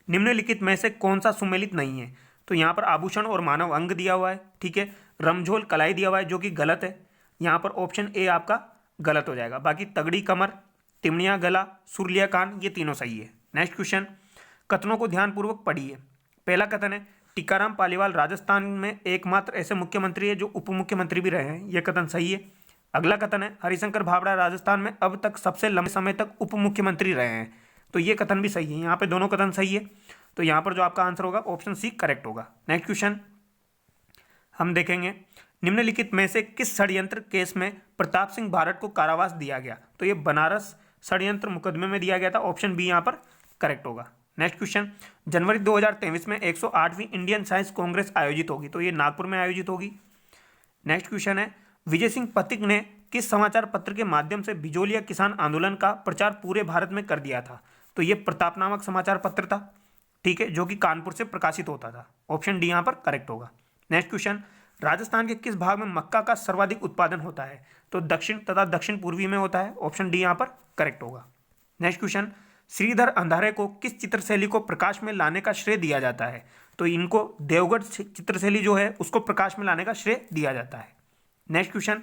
निम्नलिखित में से कौन सा सुमेलित नहीं है, तो यहाँ पर आभूषण और मानव अंग दिया हुआ है। ठीक है, रमझोल कलाई दिया हुआ है जो कि गलत है, यहाँ पर ऑप्शन ए आपका गलत हो जाएगा। बाकी तगड़ी कमर, तिमड़िया गला, सुरलिया कान ये तीनों सही है। नेक्स्ट क्वेश्चन, कथनों को ध्यानपूर्वक पढ़िए। पहला कथन है, टीकाराम पालीवाल राजस्थान में एकमात्र ऐसे मुख्यमंत्री है जो उप मुख्यमंत्री भी रहे हैं, यह कथन सही है। अगला कथन है, हरिशंकर भावड़ा राजस्थान में अब तक सबसे लंबे समय तक उप मुख्यमंत्री रहे हैं, तो ये कथन भी सही है। यहाँ पे दोनों कथन सही है, तो यहाँ पर जो आपका आंसर होगा ऑप्शन सी करेक्ट होगा। नेक्स्ट क्वेश्चन हम देखेंगे, निम्नलिखित में से किस षड्यंत्र केस में प्रताप सिंह भारत को कारावास दिया गया, तो ये बनारस षड्यंत्र मुकदमे में दिया गया था। ऑप्शन बी यहाँ पर करेक्ट होगा। नेक्स्ट क्वेश्चन, जनवरी 2023 में 108वीं इंडियन साइंस कांग्रेस आयोजित होगी, तो ये नागपुर में आयोजित होगी। नेक्स्ट क्वेश्चन है, विजय सिंह पथिक ने किस समाचार पत्र के माध्यम से बिजोलिया किसान आंदोलन का प्रचार पूरे भारत में कर दिया था, तो ये प्रताप नामक समाचार पत्र था, ठीक है, जो कि कानपुर से प्रकाशित होता था। ऑप्शन डी यहाँ पर करेक्ट होगा। नेक्स्ट क्वेश्चन, राजस्थान के किस भाग में मक्का का सर्वाधिक उत्पादन होता है, तो दक्षिण तथा दक्षिण पूर्वी में होता है। ऑप्शन डी यहाँ पर करेक्ट होगा। नेक्स्ट क्वेश्चन, श्रीधर अंधारे को किस चित्रशैली को प्रकाश में लाने का श्रेय दिया जाता है, तो इनको देवगढ़ चित्रशैली जो है उसको प्रकाश में लाने का श्रेय दिया जाता है। नेक्स्ट क्वेश्चन,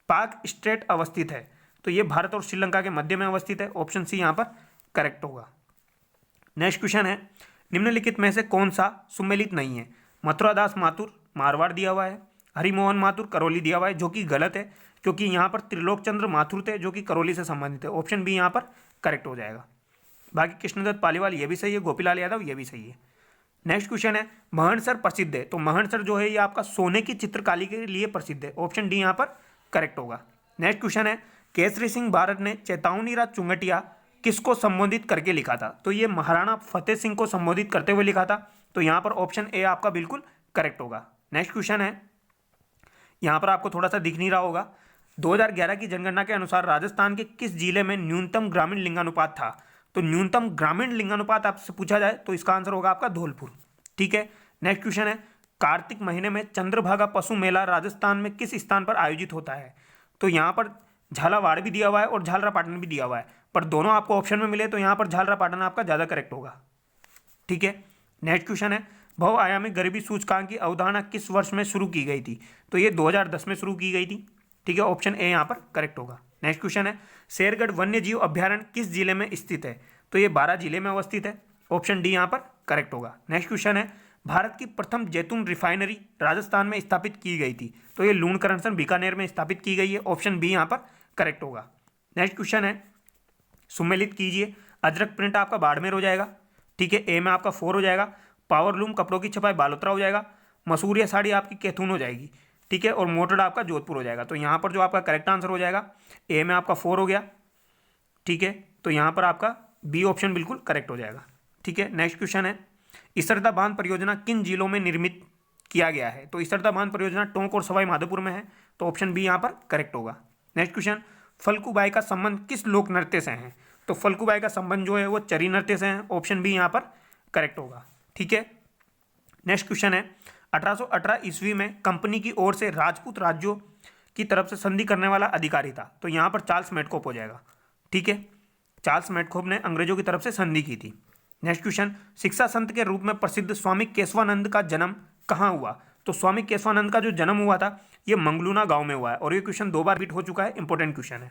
पाक स्ट्रेट अवस्थित है, तो ये भारत और श्रीलंका के मध्य में अवस्थित है। ऑप्शन सी यहाँ पर करेक्ट होगा। नेक्स्ट क्वेश्चन है, निम्नलिखित में से कौन सा सुमेलित नहीं है, मथुरा दास माथुर मारवाड़ दिया हुआ है, हरिमोहन माथुर करौली दिया हुआ है, जो कि गलत है क्योंकि यहाँ पर त्रिलोक चंद्र माथुर थे जो कि करौली से संबंधित है। ऑप्शन बी यहाँ पर करेक्ट हो जाएगा। बाकी कृष्णदत्त पालीवाल ये भी सही है, गोपीलाल यादव ये भी सही है। नेक्स्ट क्वेश्चन है, महणसर प्रसिद्ध है, तो महणसर जो है ये आपका सोने की चित्रकारी के लिए प्रसिद्ध है। ऑप्शन डी यहाँ पर करेक्ट होगा। नेक्स्ट क्वेश्चन है, केसरी सिंह भारत ने चेतावनी राज चुंगटिया किसको संबोधित करके लिखा था, तो ये महाराणा फतेह सिंह को संबोधित करते हुए लिखा था, तो यहाँ पर ऑप्शन ए आपका बिल्कुल करेक्ट होगा। नेक्स्ट क्वेश्चन है, यहाँ पर आपको थोड़ा सा दिख नहीं रहा होगा, 2011 की जनगणना के अनुसार राजस्थान के किस जिले में न्यूनतम ग्रामीण लिंगानुपात था, तो न्यूनतम ग्रामीण लिंगानुपात आपसे पूछा जाए तो इसका आंसर होगा आपका धौलपुर, ठीक है। नेक्स्ट क्वेश्चन है, कार्तिक महीने में चंद्रभागा पशु मेला राजस्थान में किस स्थान पर आयोजित होता है, तो यहाँ पर झालावाड़ भी दिया हुआ है और झालरापाटन भी दिया हुआ है, पर दोनों आपको ऑप्शन में मिले तो यहाँ पर झालरापाटन आपका ज़्यादा करेक्ट होगा, ठीक है। नेक्स्ट क्वेश्चन है, बहुआयामी गरीबी सूचकांक की अवधारणा किस वर्ष में शुरू की गई थी, तो ये 2010 में शुरू की गई थी, ठीक है। ऑप्शन ए यहाँ पर करेक्ट होगा। नेक्स्ट क्वेश्चन है, शेरगढ़ वन्य जीव अभ्यारण्य किस जिले में स्थित है, तो ये 12 जिले में अवस्थित है। ऑप्शन डी यहाँ पर करेक्ट होगा। नेक्स्ट क्वेश्चन है, भारत की प्रथम जैतून रिफाइनरी राजस्थान में स्थापित की गई थी, तो ये लूणकरणसर बीकानेर में स्थापित की गई है। ऑप्शन बी यहाँ पर करेक्ट होगा। नेक्स्ट क्वेश्चन है, सुमेलित कीजिए, अजरक प्रिंट आपका बाड़मेर हो जाएगा, ठीक है, ए में आपका 4 हो जाएगा, पावरलूम कपड़ों की छपाई बालोतरा हो जाएगा, मसूरिया साड़ी आपकी कैथून हो जाएगी, ठीक है, और मोटर्ड आपका जोधपुर हो जाएगा। तो यहाँ पर जो आपका करेक्ट आंसर हो जाएगा, ए में आपका 4 हो गया, ठीक है, तो यहाँ पर आपका बी ऑप्शन बिल्कुल करेक्ट हो जाएगा, ठीक है। नेक्स्ट क्वेश्चन है, इसरदा बांध परियोजना किन जिलों में निर्मित किया गया है, तो इसरदा बांध परियोजना टोंक और सवाई माधोपुर में है, तो ऑप्शन बी यहाँ पर करेक्ट होगा। नेक्स्ट क्वेश्चन, फल्गुबाई का संबंध किस लोक नृत्य से है, तो फल्गुबाई का संबंध जो है वो चरी नृत्य से है। ऑप्शन बी यहाँ पर करेक्ट होगा, ठीक है। नेक्स्ट क्वेश्चन है, 1818 ईस्वी में कंपनी की ओर से राजपूत राज्यों की तरफ से संधि करने वाला अधिकारी था, तो यहाँ पर चार्ल्स मेडकोप हो जाएगा, ठीक है, चार्ल्स मेडकोप ने अंग्रेजों की तरफ से संधि की थी। नेक्स्ट क्वेश्चन, शिक्षा संत के रूप में प्रसिद्ध स्वामी केशवानंद का जन्म कहाँ हुआ, तो स्वामी केशवानंद का जो जन्म हुआ था ये मंगलूना गांव में हुआ है, और ये क्वेश्चन 2 बार रिपीट हो चुका है, इंपॉर्टेंट क्वेश्चन है,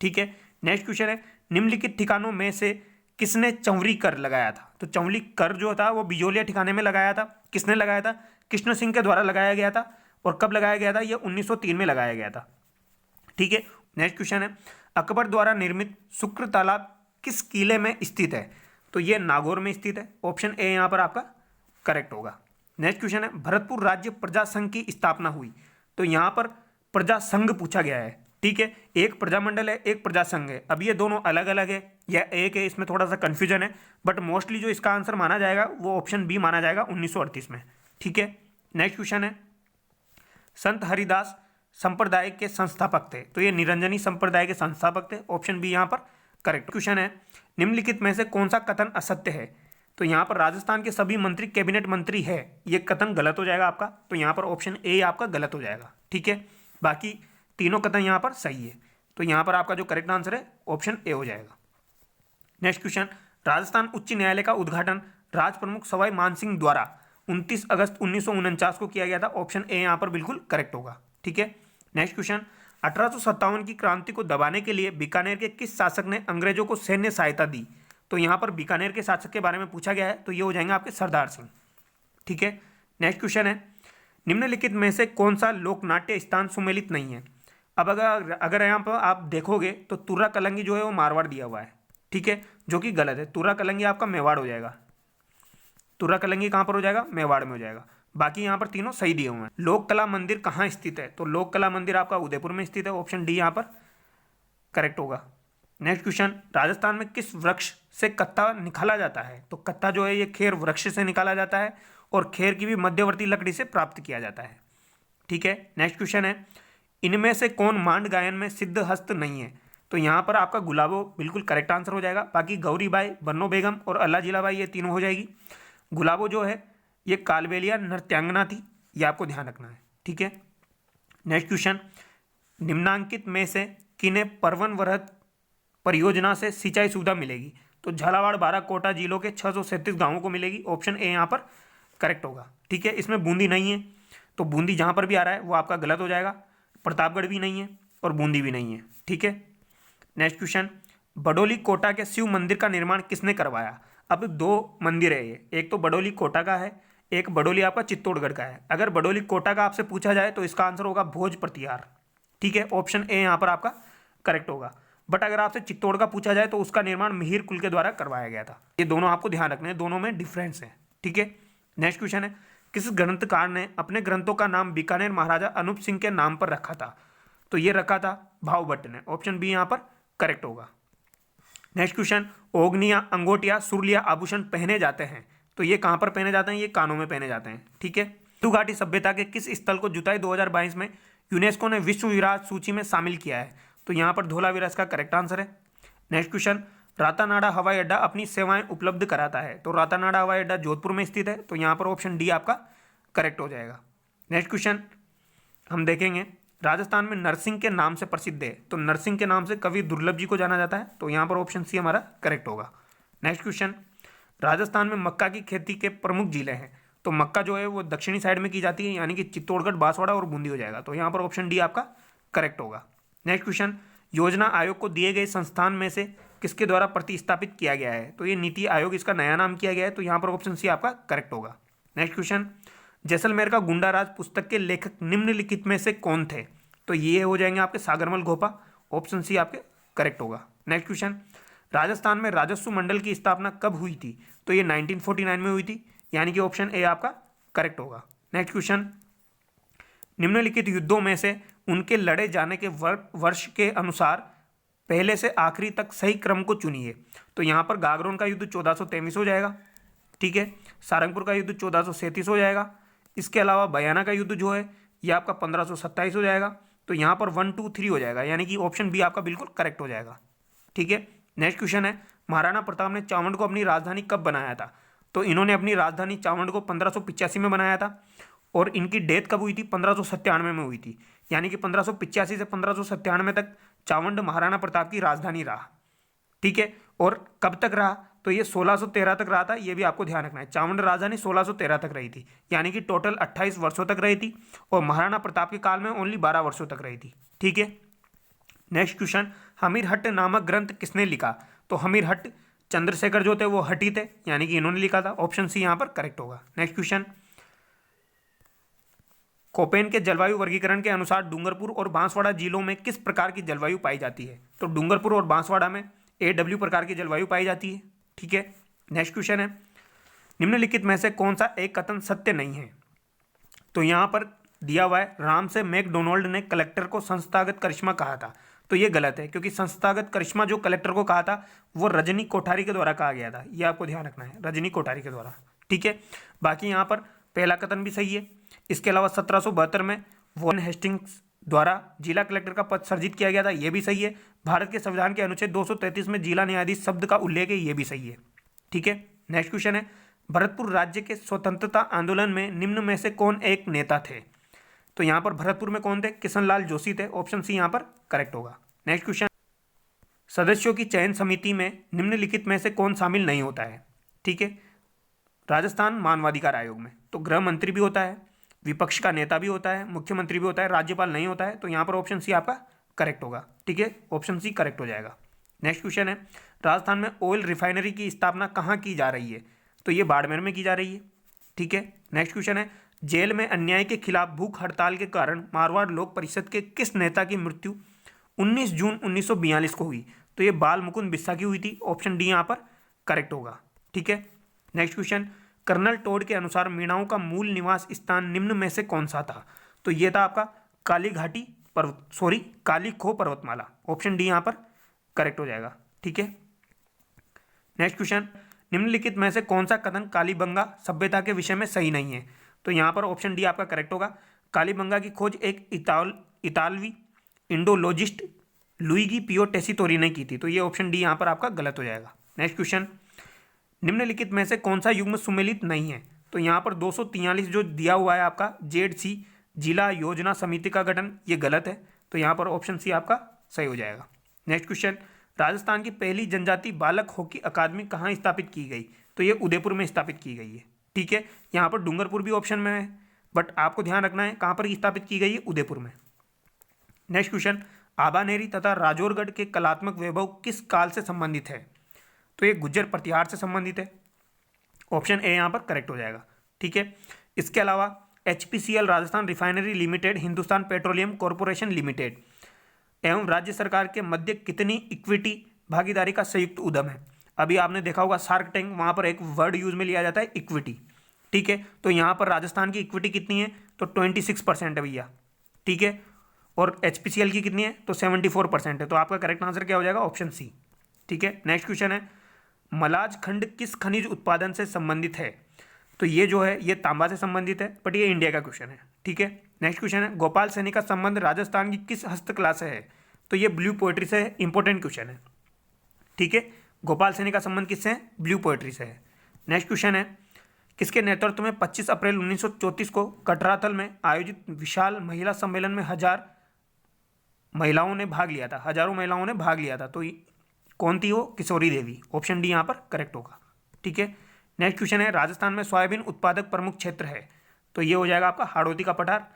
ठीक है। नेक्स्ट क्वेश्चन है, निम्नलिखित ठिकानों में से किसने चंवरी कर लगाया था, तो चंवरी कर जो था वो बिजोलिया ठिकाने में लगाया था। किसने लगाया था, कृष्ण सिंह के द्वारा लगाया गया था, और कब लगाया गया था, ये 1903 में लगाया गया था, ठीक है। नेक्स्ट क्वेश्चन है, अकबर द्वारा निर्मित शुक्र तालाब किस किले में स्थित है, तो ये नागौर में स्थित है। ऑप्शन ए यहाँ पर आपका करेक्ट होगा। नेक्स्ट क्वेश्चन है, भरतपुर राज्य प्रजा संघ की स्थापना हुई, तो यहाँ पर प्रजा संघ पूछा गया है, ठीक है, एक प्रजामंडल है एक प्रजा संघ है, अब ये दोनों अलग अलग है या एक है, इसमें थोड़ा सा कन्फ्यूजन है, बट मोस्टली जो इसका आंसर माना जाएगा वो ऑप्शन बी माना जाएगा 1938 में, ठीक है। नेक्स्ट क्वेश्चन है, संत हरिदास संप्रदाय के संस्थापक थे, तो ये निरंजनी संप्रदाय के संस्थापक थे। ऑप्शन बी यहाँ पर करेक्ट। क्वेश्चन है, निम्नलिखित में से कौन सा कथन असत्य है, तो यहाँ पर राजस्थान के सभी मंत्री कैबिनेट मंत्री है, ये कथन गलत हो जाएगा आपका, तो यहाँ पर ऑप्शन ए आपका गलत हो जाएगा, ठीक है। बाकी तीनों कथन यहाँ पर सही है, तो यहाँ पर आपका जो करेक्ट आंसर है ऑप्शन ए हो जाएगा। नेक्स्ट क्वेश्चन, राजस्थान उच्च न्यायालय का उद्घाटन राज प्रमुख सवाई मानसिंह द्वारा 29 अगस्त 1949 को किया गया था। ऑप्शन ए यहाँ पर बिल्कुल करेक्ट होगा, ठीक है। नेक्स्ट क्वेश्चन, 1857 की क्रांति को दबाने के लिए बीकानेर के किस शासक ने अंग्रेजों को सैन्य सहायता दी, तो यहाँ पर बीकानेर के शासक के बारे में पूछा गया है, तो ये हो जाएंगे आपके सरदार सिंह, ठीक है। नेक्स्ट क्वेश्चन है, निम्नलिखित में से कौन सा लोकनाट्य स्थान सुमेलित नहीं है। अब अगर यहाँ पर आप देखोगे तो तुर्रा कलंगी जो है वो मारवाड़ दिया हुआ है, ठीक है, जो कि गलत है। तुर्रा कलंगी आपका मेवाड़ हो जाएगा, तुर्रा कलंगी कहाँ पर हो जाएगा, मेवाड़ में हो जाएगा। बाकी यहाँ पर तीनों सही दिए हुए हैं। लोक कला मंदिर कहाँ स्थित है, तो लोक कला मंदिर आपका उदयपुर में स्थित है। ऑप्शन डी यहाँ पर करेक्ट होगा। नेक्स्ट क्वेश्चन, राजस्थान में किस वृक्ष से कत्था निकाला जाता है? तो कत्था जो है ये खेर वृक्ष से निकाला जाता है और खेर की भी मध्यवर्ती लकड़ी से प्राप्त किया जाता है। ठीक है, नेक्स्ट क्वेश्चन है, इनमें से कौन मांड गायन में सिद्ध हस्त नहीं है? तो यहाँ पर आपका गुलाबो बिल्कुल करेक्ट आंसर हो जाएगा। बाकी गौरीबाई, बन्नो बेगम और अल्लाह जिलाबाई ये तीनों हो जाएगी। गुलाबो जो है ये कालबेलिया नृत्यांगना थी, ये आपको ध्यान रखना है। ठीक है, नेक्स्ट क्वेश्चन, निम्नांकित में से किन्हें परवन वरहत परियोजना से सिंचाई सुविधा मिलेगी? तो झालावाड़, बारां, कोटा जिलों के 637 गांवों को मिलेगी। ऑप्शन ए यहाँ पर करेक्ट होगा। ठीक है, इसमें बूंदी नहीं है, तो बूंदी जहाँ पर भी आ रहा है वो आपका गलत हो जाएगा। प्रतापगढ़ भी नहीं है और बूंदी भी नहीं है। ठीक है, नेक्स्ट क्वेश्चन, बडोली कोटा के शिव मंदिर का निर्माण किसने करवाया? अब दो मंदिर है ये, एक तो बडोली कोटा का है, एक बडोली आपका चित्तौड़गढ़ का है। अगर बडोली कोटा का आपसे पूछा जाए तो इसका आंसर होगा भोज प्रतिहार। ठीक है, ऑप्शन ए यहाँ पर आपका करेक्ट होगा। बट अगर आपसे चित्तौड़ का पूछा जाए तो उसका निर्माण मिहिर कुल के द्वारा करवाया गया था। ये दोनों आपको ध्यान रखने हैं, दोनों में डिफरेंस है। ठीक है, नेक्स्ट क्वेश्चन है, किस ग्रंथकार ने अपने ग्रंथों का नाम बीकानेर महाराजा अनूप सिंह के नाम पर रखा था? तो ये रखा था भाव भट्ट ने। ऑप्शन बी यहाँ पर करेक्ट होगा। नेक्स्ट क्वेश्चन, ओगनिया, अंगोटिया, सुरलिया आभूषण पहने जाते हैं, तो ये कहाँ पर पहने जाते हैं? ये कानों में पहने जाते हैं। ठीक है, सिंधु घाटी सभ्यता के किस स्थल को जुलाई 2022 में यूनेस्को ने विश्व विरासत सूची में शामिल किया है? तो यहाँ पर धोलावीरा का करेक्ट आंसर है। नेक्स्ट क्वेश्चन, रातानाडा हवाई अड्डा अपनी सेवाएं उपलब्ध कराता है, तो रातानाडा हवाई अड्डा जोधपुर में स्थित है, तो यहाँ पर ऑप्शन डी आपका करेक्ट हो जाएगा। नेक्स्ट क्वेश्चन हम देखेंगे, राजस्थान में नरसिंह के नाम से प्रसिद्ध है, तो नरसिंह के नाम से कवि दुर्लभ जी को जाना जाता है, तो यहाँ पर ऑप्शन सी हमारा करेक्ट होगा। नेक्स्ट क्वेश्चन, राजस्थान में मक्का की खेती के प्रमुख जिले हैं, तो मक्का जो है वो दक्षिणी साइड में की जाती है, यानी कि चित्तौड़गढ़, बांसवाड़ा और बूंदी हो जाएगा, तो यहाँ पर ऑप्शन डी आपका करेक्ट होगा। नेक्स्ट क्वेश्चन, योजना आयोग को दिए गए संस्थान में से किसके द्वारा प्रतिस्थापित किया गया है? तो ये नीति आयोग, इसका नया नाम किया गया है, तो यहाँ पर ऑप्शन सी आपका करेक्ट होगा। नेक्स्ट क्वेश्चन, जैसलमेर का गुंडाराज पुस्तक के लेखक निम्नलिखित में से कौन थे? तो ये हो जाएंगे आपके सागरमल घोपा। ऑप्शन सी आपके करेक्ट होगा। नेक्स्ट क्वेश्चन, राजस्थान में राजस्व मंडल की स्थापना कब हुई थी? तो ये 1949 में हुई थी, यानी कि ऑप्शन ए आपका करेक्ट होगा। नेक्स्ट क्वेश्चन, निम्नलिखित युद्धों में से उनके लड़े जाने के वर्ष के अनुसार पहले से आखिरी तक सही क्रम को चुनिए। तो यहाँ पर गागरोन का युद्ध 1423 हो जाएगा। ठीक है, सारंगपुर का युद्ध 1437 हो जाएगा। इसके अलावा बयाना का युद्ध जो है ये आपका 1527 हो जाएगा, तो यहाँ पर 1, 2, 3 हो जाएगा, यानी कि ऑप्शन बी आपका बिल्कुल करेक्ट हो जाएगा। ठीक है, नेक्स्ट क्वेश्चन है, महाराणा प्रताप ने चावंड को अपनी राजधानी कब बनाया था? तो इन्होंने अपनी राजधानी चावंड को 1585 में बनाया था और इनकी डेथ कब हुई थी? 1597 में हुई थी, यानी कि 1585 से 1597 तक चावंड महाराणा प्रताप की राजधानी रहा। ठीक है, और कब तक रहा? तो ये 1613 तक रहा था, ये भी आपको ध्यान रखना है। चावंड राजधानी 1613 तक रही थी, यानी कि टोटल 28 वर्षों तक रही थी, और महाराणा प्रताप के काल में ओनली 12 वर्षों तक रही थी। ठीक है, नेक्स्ट क्वेश्चन, हमीर हट्ट नामक ग्रंथ किसने लिखा? तो हमीर हट्ट चंद्रशेखर जो थे वो हटी थे, यानी कि इन्होंने लिखा था। ऑप्शन सी यहाँ पर करेक्ट होगा। नेक्स्ट क्वेश्चन, कोपेन के जलवायु वर्गीकरण के अनुसार डूंगरपुर और बांसवाड़ा जिलों में किस प्रकार की जलवायु पाई जाती है? तो डूंगरपुर और बांसवाड़ा में AW प्रकार की जलवायु पाई जाती है। ठीक है, नेक्स्ट क्वेश्चन है, निम्नलिखित में से कौन सा एक कथन सत्य नहीं है? तो यहाँ पर दिया हुआ है, राम से मैकडोनाल्ड ने कलेक्टर को संस्थागत करिश्मा कहा था, तो ये गलत है, क्योंकि संस्थागत करिश्मा जो कलेक्टर को कहा था वो रजनी कोठारी के द्वारा कहा गया था, ये आपको ध्यान रखना है, रजनी कोठारी के द्वारा। ठीक है, बाकी यहाँ पर पहला कथन भी सही है। इसके अलावा 1772 में वॉरेन हेस्टिंग्स द्वारा जिला कलेक्टर का पद सर्जित किया गया था, ये भी सही है। भारत के संविधान के अनुच्छेद 233 में जिला न्यायाधीश शब्द का उल्लेख है, ये भी सही है। ठीक है, नेक्स्ट क्वेश्चन है, भरतपुर राज्य के स्वतंत्रता आंदोलन में निम्न में से कौन एक नेता थे? तो यहाँ पर भरतपुर में कौन थे? किशनलाल जोशी थे। ऑप्शन सी यहाँ पर करेक्ट होगा। नेक्स्ट क्वेश्चन, सदस्यों की चयन समिति में निम्नलिखित में से कौन शामिल नहीं होता है? ठीक है, राजस्थान मानवाधिकार आयोग में तो गृह मंत्री भी होता है, विपक्ष का नेता भी होता है, मुख्यमंत्री भी होता है, राज्यपाल नहीं होता है, तो यहाँ पर ऑप्शन सी आपका करेक्ट होगा। ठीक है, ऑप्शन सी करेक्ट हो जाएगा। नेक्स्ट क्वेश्चन है, राजस्थान में ऑयल रिफाइनरी की स्थापना कहाँ की जा रही है? तो ये बाड़मेर में की जा रही है। ठीक है, नेक्स्ट क्वेश्चन है, जेल में अन्याय के खिलाफ भूख हड़ताल के कारण मारवाड़ लोक परिषद के किस नेता की मृत्यु 19 जून 1942 को हुई? तो ये बाल मुकुंद बिस्सा की हुई थी। ऑप्शन डी यहाँ पर करेक्ट होगा। ठीक है, नेक्स्ट क्वेश्चन, कर्नल टोड के अनुसार मीणाओं का मूल निवास स्थान निम्न में से कौन सा था? तो ये था आपका काली खो पर्वतमाला। ऑप्शन डी यहाँ पर करेक्ट हो जाएगा। ठीक है, नेक्स्ट क्वेश्चन, निम्नलिखित में से कौन सा कथन कालीबंगा सभ्यता के विषय में सही नहीं है? तो यहाँ पर ऑप्शन डी आपका करेक्ट होगा। कालीबंगा की खोज एक इतालवी इंडोलॉजिस्ट लुइगी पियो टेसिटोरी ने की थी। तो ये ऑप्शन डी यहाँ पर आपका गलत हो जाएगा। नेक्स्ट क्वेश्चन, निम्नलिखित में से कौन सा युग्म सुमेलित नहीं है? तो यहाँ पर 243 जो दिया हुआ है आपका जेड-सी जिला योजना समिति का गठन, ये गलत है। तो यहाँ पर ऑप्शन सी आपका सही हो जाएगा। नेक्स्ट क्वेश्चन, राजस्थान की पहली जनजाति बालक हॉकी अकादमी कहाँ स्थापित की गई? तो ये उदयपुर में स्थापित की गई है। ठीक है, यहाँ पर डूंगरपुर भी ऑप्शन में है, बट आपको ध्यान रखना है कहाँ पर स्थापित की गई है, उदयपुर में। नेक्स्ट क्वेश्चन, आबानेरी तथा राजौरगढ़ के कलात्मक वैभव किस काल से संबंधित है? तो ये गुज्जर प्रतिहार से संबंधित है। ऑप्शन ए यहाँ पर करेक्ट हो जाएगा। ठीक है, इसके अलावा HPCL Rajasthan refinery limited, Hindustan petroleum corporation limited एवं राज्य सरकार के मध्य कितनी इक्विटी भागीदारी का संयुक्त उद्यम है? अभी आपने देखा होगा शार्क टैंक, वहाँ पर एक वर्ड यूज में लिया जाता है इक्विटी। ठीक है, तो यहाँ पर राजस्थान की इक्विटी कितनी है? तो 26% है भैया। ठीक है, और HPCL की कितनी है? तो 74% है। तो आपका करेक्ट आंसर क्या हो जाएगा? Option C. ठीक है, नेक्स्ट क्वेश्चन है, मलाज खंड किस खनिज उत्पादन से संबंधित है? तो ये जो है ये तांबा से संबंधित है, बट ये इंडिया का क्वेश्चन है। ठीक है, नेक्स्ट क्वेश्चन है, गोपाल सैनी का संबंध राजस्थान की किस हस्तकला से है? तो ये ब्लू पोएट्री से है। इंपॉर्टेंट क्वेश्चन है। ठीक है, गोपाल सैनी का संबंध किससे है? ब्लू पोएट्री से है। नेक्स्ट क्वेश्चन है, किसके नेतृत्व में 25 अप्रैल 1934 को कटराथल में आयोजित विशाल महिला सम्मेलन में हजारों महिलाओं ने भाग लिया था? तो कौन थी वो? किशोरी देवी। ऑप्शन डी यहाँ पर करेक्ट होगा। ठीक है, नेक्स्ट क्वेश्चन है, राजस्थान में सोयाबीन उत्पादक प्रमुख क्षेत्र है? तो ये हो जाएगा आपका हाड़ौती का पठार,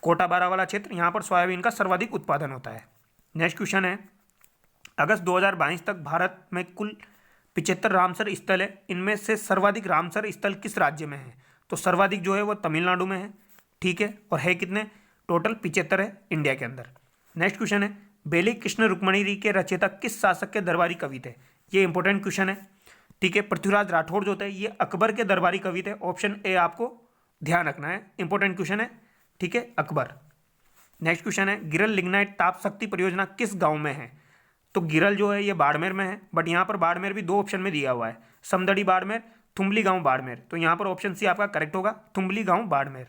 कोटा बारा वाला क्षेत्र, यहाँ पर सोयाबीन का सर्वाधिक उत्पादन होता है। नेक्स्ट क्वेश्चन है, अगस्त 2022 तक भारत में कुल 75 रामसर स्थल है, इनमें से सर्वाधिक रामसर स्थल किस राज्य में है? तो सर्वाधिक जो है वो तमिलनाडु में है। ठीक है, और है कितने? टोटल 75 है इंडिया के अंदर। नेक्स्ट क्वेश्चन है, बेली कृष्ण रुक्मणी के रचयिता किस शासक के दरबारी कवि थे? ये इंपॉर्टेंट क्वेश्चन है। ठीक है, पृथ्वीराज राठौड़ जो थे ये अकबर के दरबारी कवि थे। ऑप्शन ए आपको ध्यान रखना है, इंपॉर्टेंट क्वेश्चन है। ठीक है, अकबर। नेक्स्ट क्वेश्चन है, गिरल लिग्नाइट ताप शक्ति परियोजना किस गांव में है? तो गिरल जो है ये बाड़मेर में है, बट यहाँ पर बाड़मेर भी 2 ऑप्शन में दिया हुआ है, समदड़ी बाड़मेर, थुम्बली गांव बाड़मेर। तो यहाँ पर ऑप्शन सी आपका करेक्ट होगा, थुम्बली गांव बाड़मेर।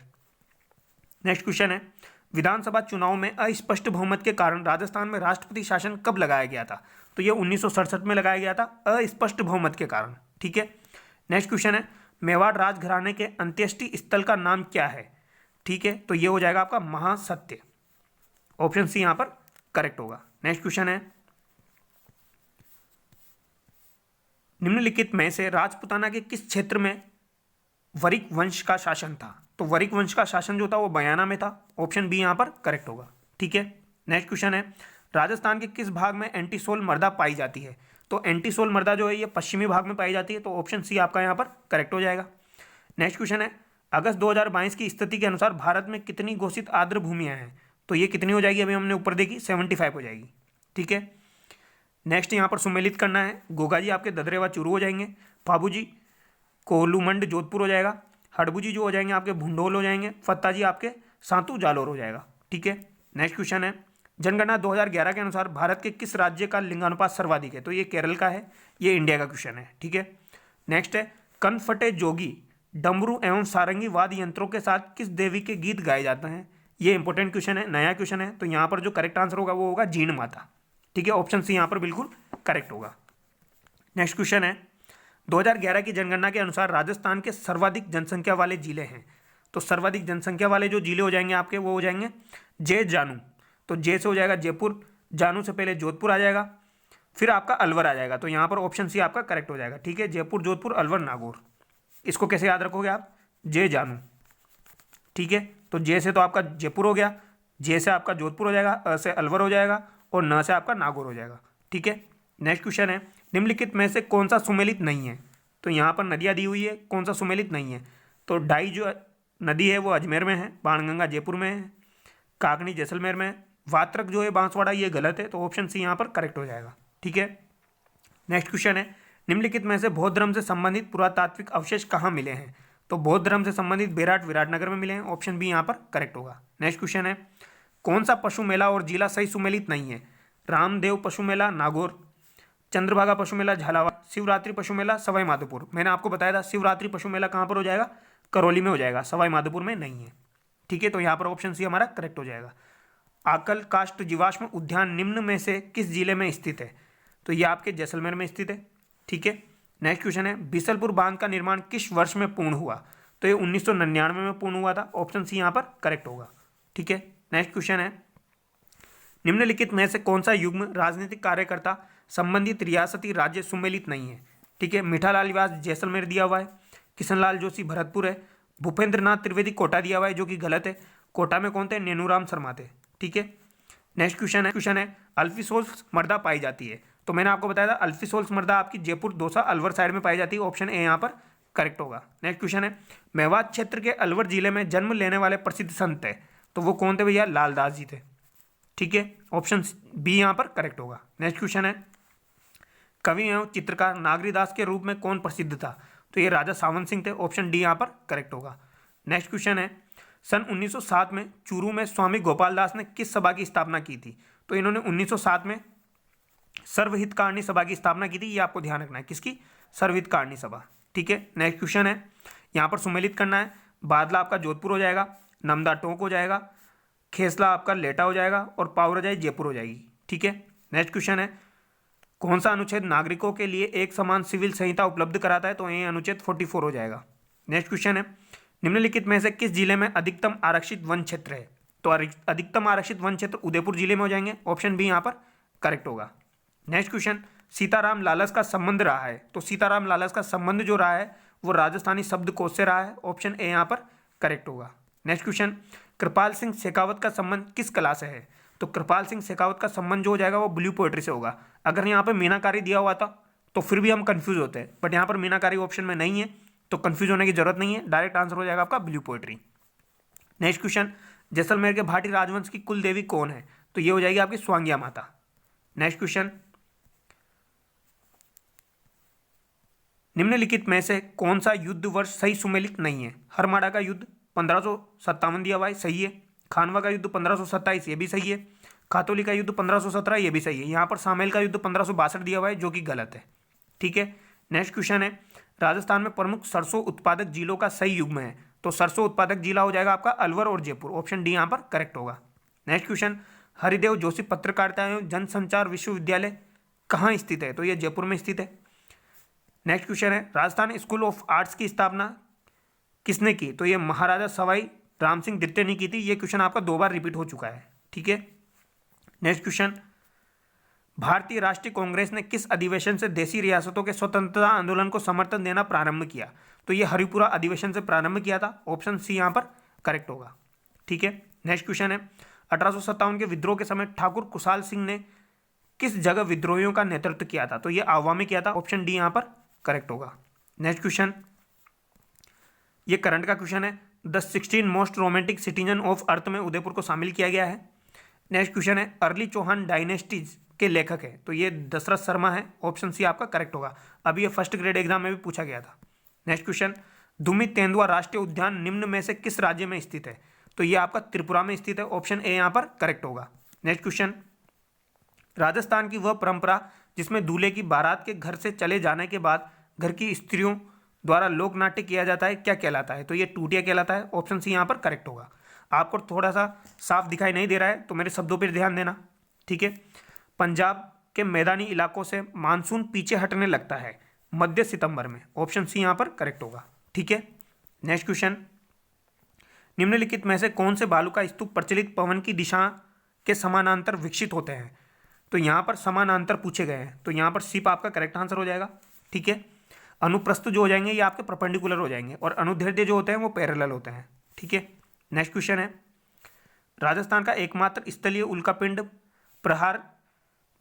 नेक्स्ट क्वेश्चन है, विधानसभा चुनाव में अस्पष्ट बहुमत के कारण राजस्थान में राष्ट्रपति शासन कब लगाया गया था? तो ये 1967 में लगाया गया था, अस्पष्ट बहुमत के कारण। ठीक है, नेक्स्ट क्वेश्चन है, मेवाड़ राजघराने के अंत्येष्टि स्थल का नाम क्या है? ठीक है, तो ये हो जाएगा आपका महासत्य। ऑप्शन सी यहाँ पर करेक्ट होगा। नेक्स्ट क्वेश्चन है, निम्नलिखित में से राजपूताना के किस क्षेत्र में वरिक वंश का शासन था? तो वरिक वंश का शासन जो था वो बयाना में था। ऑप्शन बी यहाँ पर करेक्ट होगा। ठीक है, नेक्स्ट क्वेश्चन है, राजस्थान के किस भाग में एंटीसोल मृदा पाई जाती है? तो एंटीसोल मृदा जो है ये पश्चिमी भाग में पाई जाती है। तो ऑप्शन सी आपका यहाँ पर करेक्ट हो जाएगा। नेक्स्ट क्वेश्चन है, अगस्त 2022 की स्थिति के अनुसार भारत में कितनी घोषित आर्द्र भूमियाँ हैं? तो ये कितनी हो जाएगी? अभी हमने ऊपर देखी 75 हो जाएगी। ठीक है, नेक्स्ट यहाँ पर सुमेलित करना है, गोगा जी आपके ददरेवा चूरू हो जाएंगे, फाबू जी कोलूमंड जोधपुर हो जाएगा, हड़बू जी जो हो जाएंगे आपके भुंडोल हो जाएंगे, फत्ता जी आपके सांतू जालोर हो जाएगा। ठीक है, नेक्स्ट क्वेश्चन है, जनगणना 2011 के अनुसार भारत के किस राज्य का लिंगानुपात सर्वाधिक है? तो ये केरल का है, ये इंडिया का क्वेश्चन है। ठीक है, नेक्स्ट है, कनफटे जोगी डमरू एवं सारंगी वाद्य यंत्रों के साथ किस देवी के गीत गाए जाते हैं? ये इंपॉर्टेंट क्वेश्चन है, नया क्वेश्चन है। तो यहाँ पर जो करेक्ट आंसर होगा वो होगा जीण माता। ठीक है, ऑप्शन सी यहाँ पर बिल्कुल करेक्ट होगा। नेक्स्ट क्वेश्चन है, 2011 की जनगणना के अनुसार राजस्थान के सर्वाधिक जनसंख्या वाले जिले हैं। तो सर्वाधिक जनसंख्या वाले जो जिले हो जाएंगे आपके वो हो जाएंगे जे जानू। तो जे से हो जाएगा जयपुर, जानू से पहले जोधपुर आ जाएगा, फिर आपका अलवर आ जाएगा। तो यहाँ पर ऑप्शन सी आपका करेक्ट हो जाएगा। ठीक है, जयपुर, जोधपुर, अलवर, नागौर। इसको कैसे याद रखोगे आप? जे जानू। ठीक है, तो जे से तो आपका जयपुर हो गया, जे से आपका जोधपुर हो जाएगा, अ से अलवर हो जाएगा और न से आपका नागौर हो जाएगा। ठीक है, नेक्स्ट क्वेश्चन है, निम्नलिखित में से कौन सा सुमेलित नहीं है? तो यहाँ पर नदियाँ दी हुई है, कौन सा सुमेलित नहीं है? तो डाई जो नदी है वो अजमेर में है, बाणगंगा जयपुर में है, काकनी जैसलमेर में है, वात्रक जो है बांसवाड़ा, ये गलत है। तो ऑप्शन सी यहाँ पर करेक्ट हो जाएगा। ठीक है, नेक्स्ट क्वेश्चन है, निम्नलिखित में से बौद्ध धर्म से संबंधित पुरातात्विक अवशेष कहाँ मिले हैं? तो बौद्ध धर्म से संबंधित बेराट विराटनगर में मिले हैं। ऑप्शन बी यहाँ पर करेक्ट होगा। नेक्स्ट क्वेश्चन है, कौन सा पशु मेला और जिला सही सुमेलित नहीं है? रामदेव पशु मेला नागौर, चंद्रभागा पशु मेला झालावाड़, शिवरात्रि पशु मेला सवाई माधोपुर। मैंने आपको बताया था शिवरात्रि पशु मेला कहाँ पर हो जाएगा, करौली में हो जाएगा, सवाई माधोपुर में नहीं है। ठीक है, तो यहाँ पर ऑप्शन सी हमारा करेक्ट हो जाएगा। आकल काष्ठ जीवाश्म उद्यान निम्न में से किस जिले में स्थित है, तो ये आपके जैसलमेर में स्थित है। ठीक है, नेक्स्ट क्वेश्चन है बीसलपुर बांध का निर्माण किस वर्ष में पूर्ण हुआ, तो ये 1999 में पूर्ण हुआ था, ऑप्शन सी यहाँ पर करेक्ट होगा। ठीक है, नेक्स्ट क्वेश्चन है निम्नलिखित में से कौन सा युग्म राजनीतिक कार्यकर्ता संबंधित रियासती राज्य सुमेलित नहीं है। ठीक है, मीठालाल व्यास जैसलमेर दिया हुआ है, किशनलाल जोशी भरतपुर है, भूपेंद्र नाथ त्रिवेदी कोटा दिया हुआ है जो कि गलत है। कोटा में कौन थे, नेनूराम शर्मा थे। ठीक है, नेक्स्ट क्वेश्चन है अल्फिसोल्स मर्दा पाई जाती है, तो मैंने आपको बताया था अल्फिसोल्स मर्दा आपकी जयपुर दौसा अलवर साइड में पाई जाती है, ऑप्शन ए यहाँ पर करेक्ट होगा। नेक्स्ट क्वेश्चन है मेवात क्षेत्र के अलवर जिले में जन्म लेने वाले प्रसिद्ध संत है, तो वो कौन थे भैया, लालदास जी थे। ठीक है, ऑप्शन बी यहाँ पर करेक्ट होगा। नेक्स्ट क्वेश्चन है कवि एवं चित्रकार नागरीदास के रूप में कौन प्रसिद्ध था, तो ये राजा सावंत सिंह थे, ऑप्शन डी यहाँ पर करेक्ट होगा। नेक्स्ट क्वेश्चन है सन 1907 में चूरू में स्वामी गोपाल दास ने किस सभा की स्थापना की थी, तो इन्होंने 1907 में सर्वहितकारणी सभा की स्थापना की थी, ये आपको ध्यान रखना है, किसकी, सर्वहितकारणी सभा। ठीक है, नेक्स्ट क्वेश्चन है यहाँ पर सुमेलित करना है, बादला आपका जोधपुर हो जाएगा, नमदा टोंक हो जाएगा, खेसला आपका लेटा हो जाएगा और पावरजाई जयपुर हो जाएगी। ठीक है, नेक्स्ट क्वेश्चन है कौन सा अनुच्छेद नागरिकों के लिए एक समान सिविल संहिता उपलब्ध कराता है, तो ये अनुच्छेद 44 हो जाएगा। नेक्स्ट क्वेश्चन है निम्नलिखित में से किस जिले में अधिकतम आरक्षित वन क्षेत्र है, तो अधिकतम आरक्षित वन क्षेत्र उदयपुर जिले में हो जाएंगे, ऑप्शन बी यहाँ पर करेक्ट होगा। नेक्स्ट क्वेश्चन सीताराम लालस का संबंध रहा है, तो सीताराम लालस का संबंध जो रहा है वो राजस्थानी शब्दकोश से रहा है, ऑप्शन ए यहाँ पर करेक्ट होगा। नेक्स्ट क्वेश्चन कृपाल सिंह शेखावत का संबंध किस कला से है, तो कृपाल सिंह शेखावत का संबंध जो हो जाएगा वो ब्लू पोएट्री से होगा। अगर यहाँ पर मीनाकारी दिया हुआ था तो फिर भी हम कंफ्यूज होते हैं, बट यहाँ पर मीनाकारी ऑप्शन में नहीं है तो कंफ्यूज होने की जरूरत नहीं है, डायरेक्ट आंसर हो जाएगा आपका blue poetry. Next question Jaisalmer के भाटी राजवंश की कुल देवी कौन है, तो ये हो जाएगी आपकी स्वांगिया माता। नेक्स्ट क्वेश्चन निम्नलिखित में से कौन सा युद्ध वर्ष सही सुमेलित नहीं है, हरमाड़ा का युद्ध 1557 दिया हुआ है, सही है। खानवा का युद्ध 1527, ये भी सही है। खातौली का युद्ध 1517, ये भी सही है। यहाँ पर सामेल का युद्ध 1562 दिया हुआ है जो कि गलत है। ठीक है, नेक्स्ट क्वेश्चन है राजस्थान में प्रमुख सरसों उत्पादक जिलों का सही युग्म है, तो सरसों उत्पादक जिला हो जाएगा आपका अलवर और जयपुर, ऑप्शन डी यहाँ पर करेक्ट होगा। नेक्स्ट क्वेश्चन हरिदेव जोशी पत्रकारिता एवं जनसंचार विश्वविद्यालय कहाँ स्थित है, तो ये जयपुर में स्थित है। नेक्स्ट क्वेश्चन है राजस्थान स्कूल ऑफ आर्ट्स की स्थापना किसने की, तो ये महाराजा सवाई राम सिंह द्वितीय ने की थी। ये क्वेश्चन आपका 2 बार रिपीट हो चुका है। ठीक है, नेक्स्ट क्वेश्चन भारतीय राष्ट्रीय कांग्रेस ने किस अधिवेशन से देशी रियासतों के स्वतंत्रता आंदोलन को समर्थन देना प्रारंभ किया, तो ये हरिपुरा अधिवेशन से प्रारंभ किया था, ऑप्शन सी यहाँ पर करेक्ट होगा। ठीक है, नेक्स्ट क्वेश्चन है 1857 के विद्रोह के समय ठाकुर कुशाल सिंह ने किस जगह विद्रोहियों का नेतृत्व किया था, तो ये आवा में किया था, ऑप्शन डी यहाँ पर करेक्ट होगा। नेक्स्ट क्वेश्चन ये करंट का क्वेश्चन है the 16 most romantic citizen of earth में उदयपुर को शामिल किया गया है। नेक्स्ट क्वेश्चन है अर्ली चौहान डायनेस्टीज के लेखक है, तो ये दशरथ शर्मा है, ऑप्शन सी आपका करेक्ट होगा। अभी ये फर्स्ट ग्रेड एग्जाम में भी पूछा गया था। नेक्स्ट क्वेश्चन धूमी तेंदुआ राष्ट्रीय उद्यान निम्न में से किस राज्य में स्थित है, तो ये आपका त्रिपुरा में स्थित है, ऑप्शन ए यहाँ पर करेक्ट होगा। नेक्स्ट क्वेश्चन राजस्थान की वह परंपरा जिसमें दूल्हे की बारात के घर से चले जाने के बाद घर की स्त्रियों द्वारा लोक नाट्य किया जाता है, क्या कहलाता है, तो ये टूटिया कहलाता है, ऑप्शन सी यहाँ पर करेक्ट होगा। आपको थोड़ा सा साफ दिखाई नहीं दे रहा है तो मेरे शब्दों पर ध्यान देना। ठीक है, पंजाब के मैदानी इलाकों से मानसून पीछे हटने लगता है मध्य सितंबर में, ऑप्शन सी यहाँ पर करेक्ट होगा। ठीक है, नेक्स्ट क्वेश्चन निम्नलिखित में से कौन से बालू का स्तूप प्रचलित पवन की दिशा के समानांतर विकसित होते हैं, तो यहाँ पर समानांतर पूछे गए हैं, तो यहाँ पर सिप आपका करेक्ट आंसर हो जाएगा। ठीक है, अनुप्रस्थ जो हो जाएंगे ये आपके परपेंडिकुलर हो जाएंगे और अनुदैर्ध्य जो होते हैं वो पैरेलल होते हैं। ठीक है, नेक्स्ट क्वेश्चन है राजस्थान का एकमात्र स्थलीय उल्कापिंड प्रहार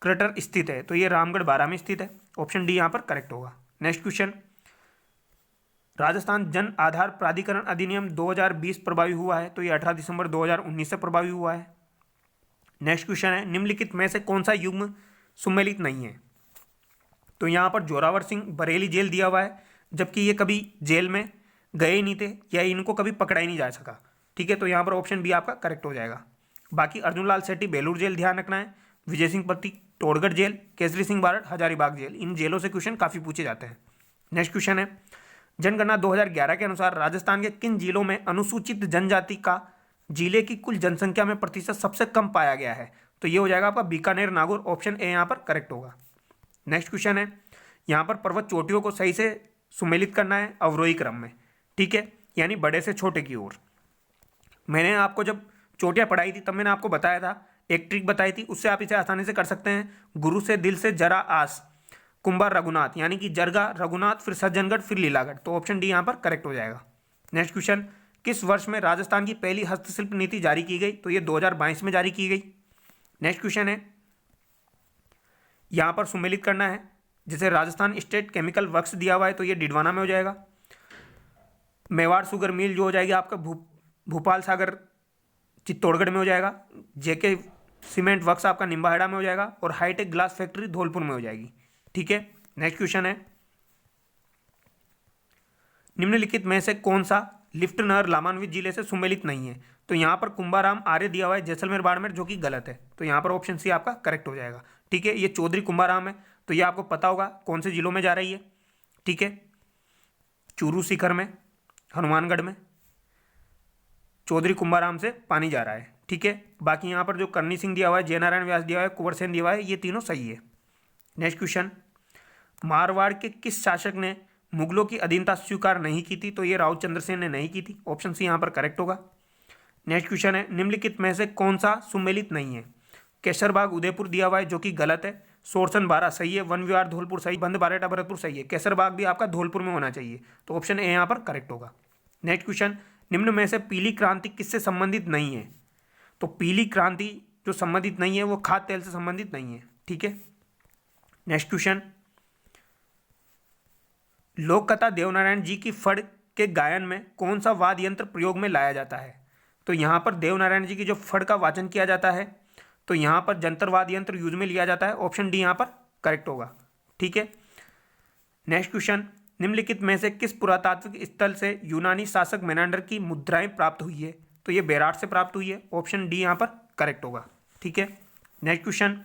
क्रटर स्थित है, तो ये रामगढ़ 12 में स्थित है, ऑप्शन डी यहाँ पर करेक्ट होगा। नेक्स्ट क्वेश्चन राजस्थान जन आधार प्राधिकरण अधिनियम 2020 प्रभावी हुआ है, तो ये 18 दिसंबर 2019 से प्रभावी हुआ है। नेक्स्ट क्वेश्चन है निम्नलिखित में से कौन सा युग्म सुमेलित नहीं है, तो यहाँ पर जोरावर सिंह बरेली जेल दिया हुआ है, जबकि ये कभी जेल में गए ही नहीं थे या इनको कभी पकड़ा ही नहीं जा सका। ठीक है, तो यहाँ पर ऑप्शन बी आपका करेक्ट हो जाएगा। बाकी अर्जुन लाल सेठी बेलूर जेल ध्यान रखना है, विजय सिंह पति टोडगढ़ जेल, केसरी सिंह बारड हजारीबाग जेल। इन जेलों से क्वेश्चन काफ़ी पूछे जाते हैं। नेक्स्ट क्वेश्चन है, जनगणना 2011 के अनुसार राजस्थान के किन जिलों में अनुसूचित जनजाति का जिले की कुल जनसंख्या में प्रतिशत सबसे कम पाया गया है? तो ये हो जाएगा आपका बीकानेर, नागौर। ऑप्शन ए यहाँ पर करेक्ट होगा। नेक्स्ट क्वेश्चन है, यहाँ पर पर्वत चोटियों को सही से सुमेलित करना है अवरोही क्रम में, ठीक है, यानी बड़े से छोटे की ओर। मैंने आपको जब चोटियाँ पढ़ाई थी तब मैंने आपको बताया था, एक ट्रिक बताई थी, उससे आप इसे आसानी से कर सकते हैं। गुरु से दिल से जरा आस, कुंभा रघुनाथ, यानी कि जरगा रघुनाथ, फिर सज्जनगढ़, फिर लीलागढ़। तो ऑप्शन डी यहाँ पर करेक्ट हो जाएगा। नेक्स्ट क्वेश्चन, किस वर्ष में राजस्थान की पहली हस्तशिल्प नीति जारी की गई? तो ये 2022 में जारी की गई। नेक्स्ट क्वेश्चन है, यहाँ पर सुमेलित करना है, जैसे राजस्थान स्टेट केमिकल वर्क्स दिया हुआ है तो ये डिडवाना में हो जाएगा। मेवाड़ शुगर मिल जो हो जाएगी आपका भूपाल सागर चित्तौड़गढ़ में हो जाएगा। जेके सीमेंट वर्क्स आपका निम्बाहेड़ा में हो जाएगा, और हाईटेक ग्लास फैक्ट्री धौलपुर में हो जाएगी, ठीक है। नेक्स्ट क्वेश्चन है, निम्नलिखित में से कौन सा लिफ्ट नहर लामान्वित जिले से सुमेलित नहीं है? तो यहाँ पर कुंभाराम आर्य दिया हुआ है जैसलमेर बाड़मेर, जो कि गलत है। तो यहाँ पर ऑप्शन सी आपका करेक्ट हो जाएगा, ठीक है। ये चौधरी कुंभाराम है, तो ये आपको पता होगा कौन से जिलों में जा रही है, ठीक है। चूरू शिखर में, हनुमानगढ़ में चौधरी कुंभाराम से पानी जा रहा है, ठीक है। बाकी यहाँ पर जो करनी सिंह दिया हुआ है, जयनारायण व्यास दिया हुआ है, कुंवर सेन दिया हुआ है, ये तीनों सही है। नेक्स्ट क्वेश्चन, मारवाड़ के किस शासक ने मुगलों की अधीनता स्वीकार नहीं की थी? तो ये राव चंद्र सेन ने नहीं की थी। ऑप्शन सी यहाँ पर करेक्ट होगा। नेक्स्ट क्वेश्चन है, निम्नलिखित में से कौन सा सुमेलित नहीं है? केसरबाग उदयपुर दिया हुआ है, जो कि गलत है। सोरसन बारा सही है, वन विहार धौलपुर सही, बंद बारेटा भरतपुर सही है। केसरबाग भी आपका धौलपुर में होना चाहिए, तो ऑप्शन ए यहाँ पर करेक्ट होगा। नेक्स्ट क्वेश्चन, निम्न में से पीली क्रांति किससे संबंधित नहीं है? तो पीली क्रांति जो संबंधित नहीं है वो खाद्य तेल से संबंधित नहीं है, ठीक है। नेक्स्ट क्वेश्चन, लोक कथा देवनारायण जी की फड़ के गायन में कौन सा वाद्य यंत्र प्रयोग में लाया जाता है? तो यहाँ पर देवनारायण जी की जो फड़ का वाचन किया जाता है तो यहाँ पर जंतर वाद्य यंत्र यूज में लिया जाता है। ऑप्शन डी यहाँ पर करेक्ट होगा, ठीक है। नेक्स्ट क्वेश्चन, निम्नलिखित में से किस पुरातात्विक स्थल से यूनानी शासक मेनांडर की मुद्राएं प्राप्त हुई है? तो ये बेराट से प्राप्त हुई है। ऑप्शन डी यहाँ पर करेक्ट होगा, ठीक है। नेक्स्ट क्वेश्चन,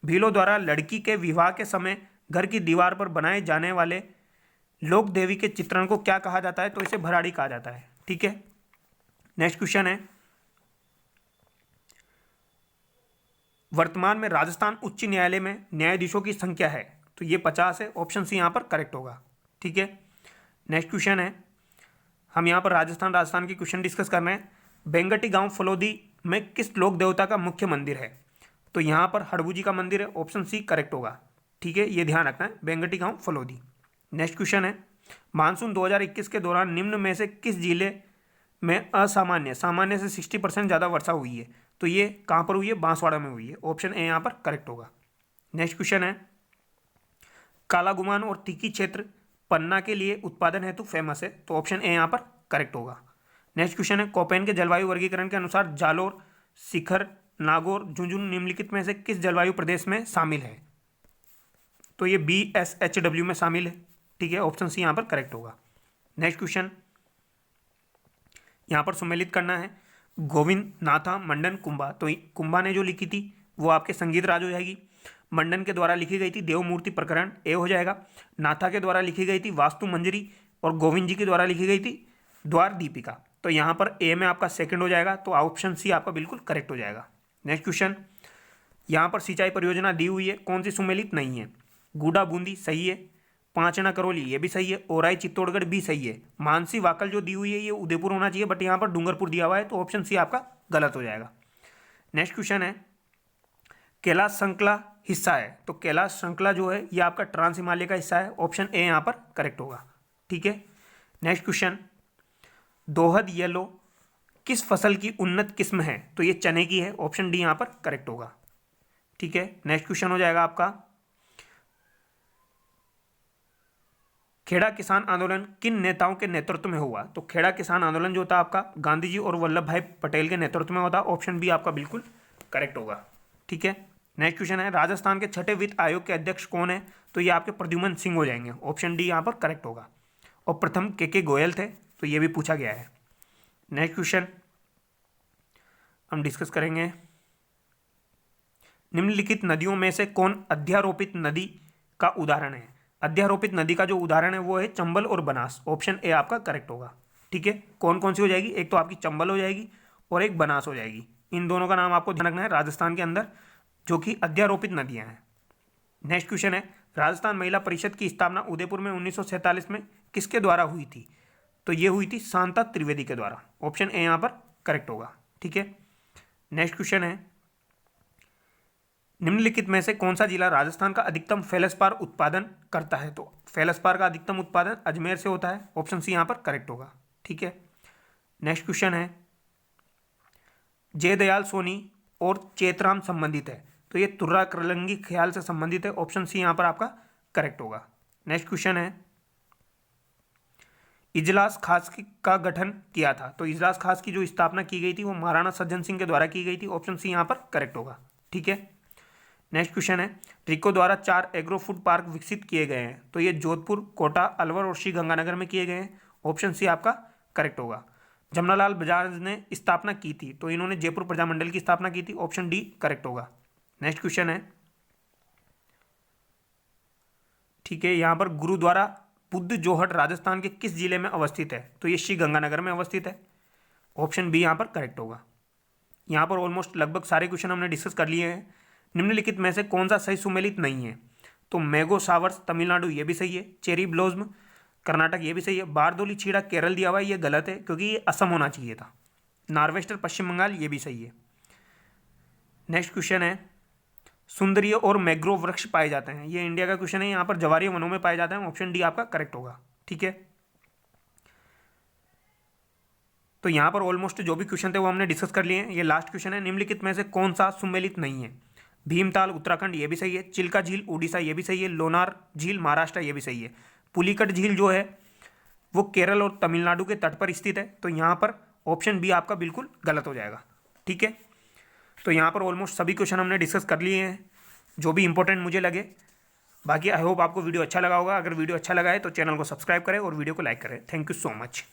भीलों द्वारा लड़की के विवाह के समय घर की दीवार पर बनाए जाने वाले लोक देवी के चित्रण को क्या कहा जाता है? तो इसे भराड़ी कहा जाता है, ठीक है। नेक्स्ट क्वेश्चन है, वर्तमान में राजस्थान उच्च न्यायालय में न्यायाधीशों की संख्या है? तो ये 50 है। ऑप्शन सी यहाँ पर करेक्ट होगा, ठीक है। नेक्स्ट क्वेश्चन है, हम यहाँ पर राजस्थान की क्वेश्चन डिस्कस कर रहे हैं। बेंगटी गांव फलोदी में किस लोक देवता का मुख्य मंदिर है? तो यहाँ पर हड़बू जी का मंदिर है। ऑप्शन सी करेक्ट होगा, ठीक है, ये ध्यान रखना है, बेंगटी गांव फलोदी। नेक्स्ट क्वेश्चन है, मानसून 2021 के दौरान निम्न में से किस जिले में असामान्य सामान्य से 60% ज़्यादा वर्षा हुई है? तो ये कहाँ पर हुई है? बांसवाड़ा में हुई है। ऑप्शन ए यहाँ पर करेक्ट होगा। नेक्स्ट क्वेश्चन है, कालागुमान और तीखी क्षेत्र पन्ना के लिए उत्पादन हेतु फेमस है। तो ऑप्शन ए यहाँ पर करेक्ट होगा। नेक्स्ट क्वेश्चन है, कोपेन के जलवायु वर्गीकरण के अनुसार जालोर, शिखर, नागौर, झुंझुनू निम्नलिखित में से किस जलवायु प्रदेश में शामिल है? तो ये BSHW में शामिल है, ठीक है। ऑप्शन सी यहाँ पर करेक्ट होगा। नेक्स्ट क्वेश्चन, यहाँ पर सुमेलित करना है, गोविंद नाथा मंडन कुंभा। तो कुंभा ने जो लिखी थी वो आपके संगीत राज हो जाएगी। मंडन के द्वारा लिखी गई थी देवमूर्ति प्रकरण, ए हो जाएगा। नाथा के द्वारा लिखी गई थी वास्तु मंजरी, और गोविंद जी के द्वारा लिखी गई थी द्वार दीपिका। तो यहाँ पर ए में आपका सेकंड हो जाएगा, तो ऑप्शन सी आपका बिल्कुल करेक्ट हो जाएगा। नेक्स्ट क्वेश्चन, यहाँ पर सिंचाई परियोजना दी हुई है, कौन सी सुमेलित नहीं है? गूडा बूंदी सही है, पांचना करौली ये भी सही है, ओराई चित्तौड़गढ़ भी सही है। मानसी वाकल जो दी हुई है ये उदयपुर होना चाहिए, बट यहाँ पर डूंगरपुर दिया हुआ है, तो ऑप्शन सी आपका गलत हो जाएगा। नेक्स्ट क्वेश्चन है, कैलाश श्रृंखला हिस्सा है? तो कैलाश श्रृंखला जो है ये आपका ट्रांस हिमालय का हिस्सा है। ऑप्शन ए यहाँ पर करेक्ट होगा, ठीक है। नेक्स्ट क्वेश्चन, दोहद येलो किस फसल की उन्नत किस्म है? तो ये चने की है। ऑप्शन डी यहाँ पर करेक्ट होगा, ठीक है। नेक्स्ट क्वेश्चन हो जाएगा आपका, खेड़ा किसान आंदोलन किन नेताओं के नेतृत्व में हुआ? तो खेड़ा किसान आंदोलन जो था आपका गांधी जी और वल्लभ भाई पटेल के नेतृत्व में होता। ऑप्शन बी आपका बिल्कुल करेक्ट होगा, ठीक है। नेक्स्ट क्वेश्चन है, राजस्थान के छठे वित्त आयोग के अध्यक्ष कौन है? तो ये आपके प्रद्युमन सिंह हो जाएंगे। ऑप्शन डी यहाँ पर करेक्ट होगा। और प्रथम के गोयल थे, तो ये भी पूछा गया है। नेक्स्ट क्वेश्चन हम डिस्कस करेंगे, निम्नलिखित नदियों में से कौन अध्यारोपित नदी का उदाहरण है? अध्यारोपित नदी का जो उदाहरण है वो है चंबल और बनास। ऑप्शन ए आपका करेक्ट होगा। ठीक है, कौन कौन सी हो जाएगी? एक तो आपकी चंबल हो जाएगी और एक बनास हो जाएगी। इन दोनों का नाम आपको ध्यान रखना है राजस्थान के अंदर, जो कि अध्यारोपित नदियां हैं। नेक्स्ट क्वेश्चन है, राजस्थान महिला परिषद की स्थापना उदयपुर में 1947 में किसके द्वारा हुई थी? तो ये हुई थी शांता त्रिवेदी के द्वारा। ऑप्शन ए यहाँ पर करेक्ट होगा। ठीक है, नेक्स्ट क्वेश्चन है, निम्नलिखित में से कौन सा जिला राजस्थान का अधिकतम फेलस्पार उत्पादन करता है? तो फेलस्पार का अधिकतम उत्पादन अजमेर से होता है। ऑप्शन सी यहाँ पर करेक्ट होगा। ठीक है, नेक्स्ट क्वेश्चन है, जयदयाल सोनी और चेतराम संबंधित है, तो ये तुर्रा करलंगी ख्याल से संबंधित है। ऑप्शन सी यहाँ पर आपका करेक्ट होगा। नेक्स्ट क्वेश्चन है, इजलास खास का गठन किया था, तो इजलास खास की जो स्थापना की गई थी वो महाराणा सज्जन सिंह के द्वारा की गई थी। ऑप्शन सी यहाँ पर करेक्ट होगा। ठीक है, नेक्स्ट क्वेश्चन है, रिको द्वारा 4 एग्रो फूड पार्क विकसित किए गए हैं, तो ये जोधपुर, कोटा, अलवर और श्री गंगानगर में किए गए हैं। ऑप्शन सी आपका करेक्ट होगा। जमनालाल बजाज ने स्थापना की थी, तो इन्होंने जयपुर प्रजामंडल की स्थापना की थी। ऑप्शन डी करेक्ट होगा। नेक्स्ट क्वेश्चन है, ठीक है, यहाँ पर गुरुद्वारा बुद्ध जोहट राजस्थान के किस जिले में अवस्थित है? तो ये श्री गंगानगर में अवस्थित है। ऑप्शन बी यहाँ पर करेक्ट होगा। यहाँ पर ऑलमोस्ट लगभग सारे क्वेश्चन हमने डिस्कस कर लिए हैं। निम्नलिखित में से कौन सा सही सुमेलित नहीं है? तो मैगो सावर्स तमिलनाडु ये भी सही है, चेरी ब्लॉसम कर्नाटक ये भी सही है, बारदोली छीड़ा केरल दिया हुआ है ये गलत है क्योंकि ये असम होना चाहिए था, नार्वेस्टर पश्चिम बंगाल ये भी सही है। नेक्स्ट क्वेश्चन है, सुंदरीय और मैग्रोव वृक्ष पाए जाते हैं, ये इंडिया का क्वेश्चन है, यहाँ पर जवारीय वनों में पाए जाते हैं। ऑप्शन डी आपका करेक्ट होगा। ठीक है, तो यहाँ पर ऑलमोस्ट जो भी क्वेश्चन थे वो हमने डिस्कस कर लिए हैं। ये लास्ट क्वेश्चन है, निम्नलिखित में से कौन सा सुमेलित नहीं है? भीमताल उत्तराखंड ये भी सही है, चिल्का झील उड़ीसा ये भी सही है, लोनार झील महाराष्ट्र ये भी सही है, पुलिकट झील जो है वो केरल और तमिलनाडु के तट पर स्थित है, तो यहाँ पर ऑप्शन बी आपका बिल्कुल गलत हो जाएगा। ठीक है, तो यहाँ पर ऑलमोस्ट सभी क्वेश्चन हमने डिस्कस कर लिए हैं जो भी इंपॉर्टेंट मुझे लगे। बाकी आई होप आपको वीडियो अच्छा लगा होगा। अगर वीडियो अच्छा लगा है तो चैनल को सब्सक्राइब करें और वीडियो को लाइक करें। Thank you so much.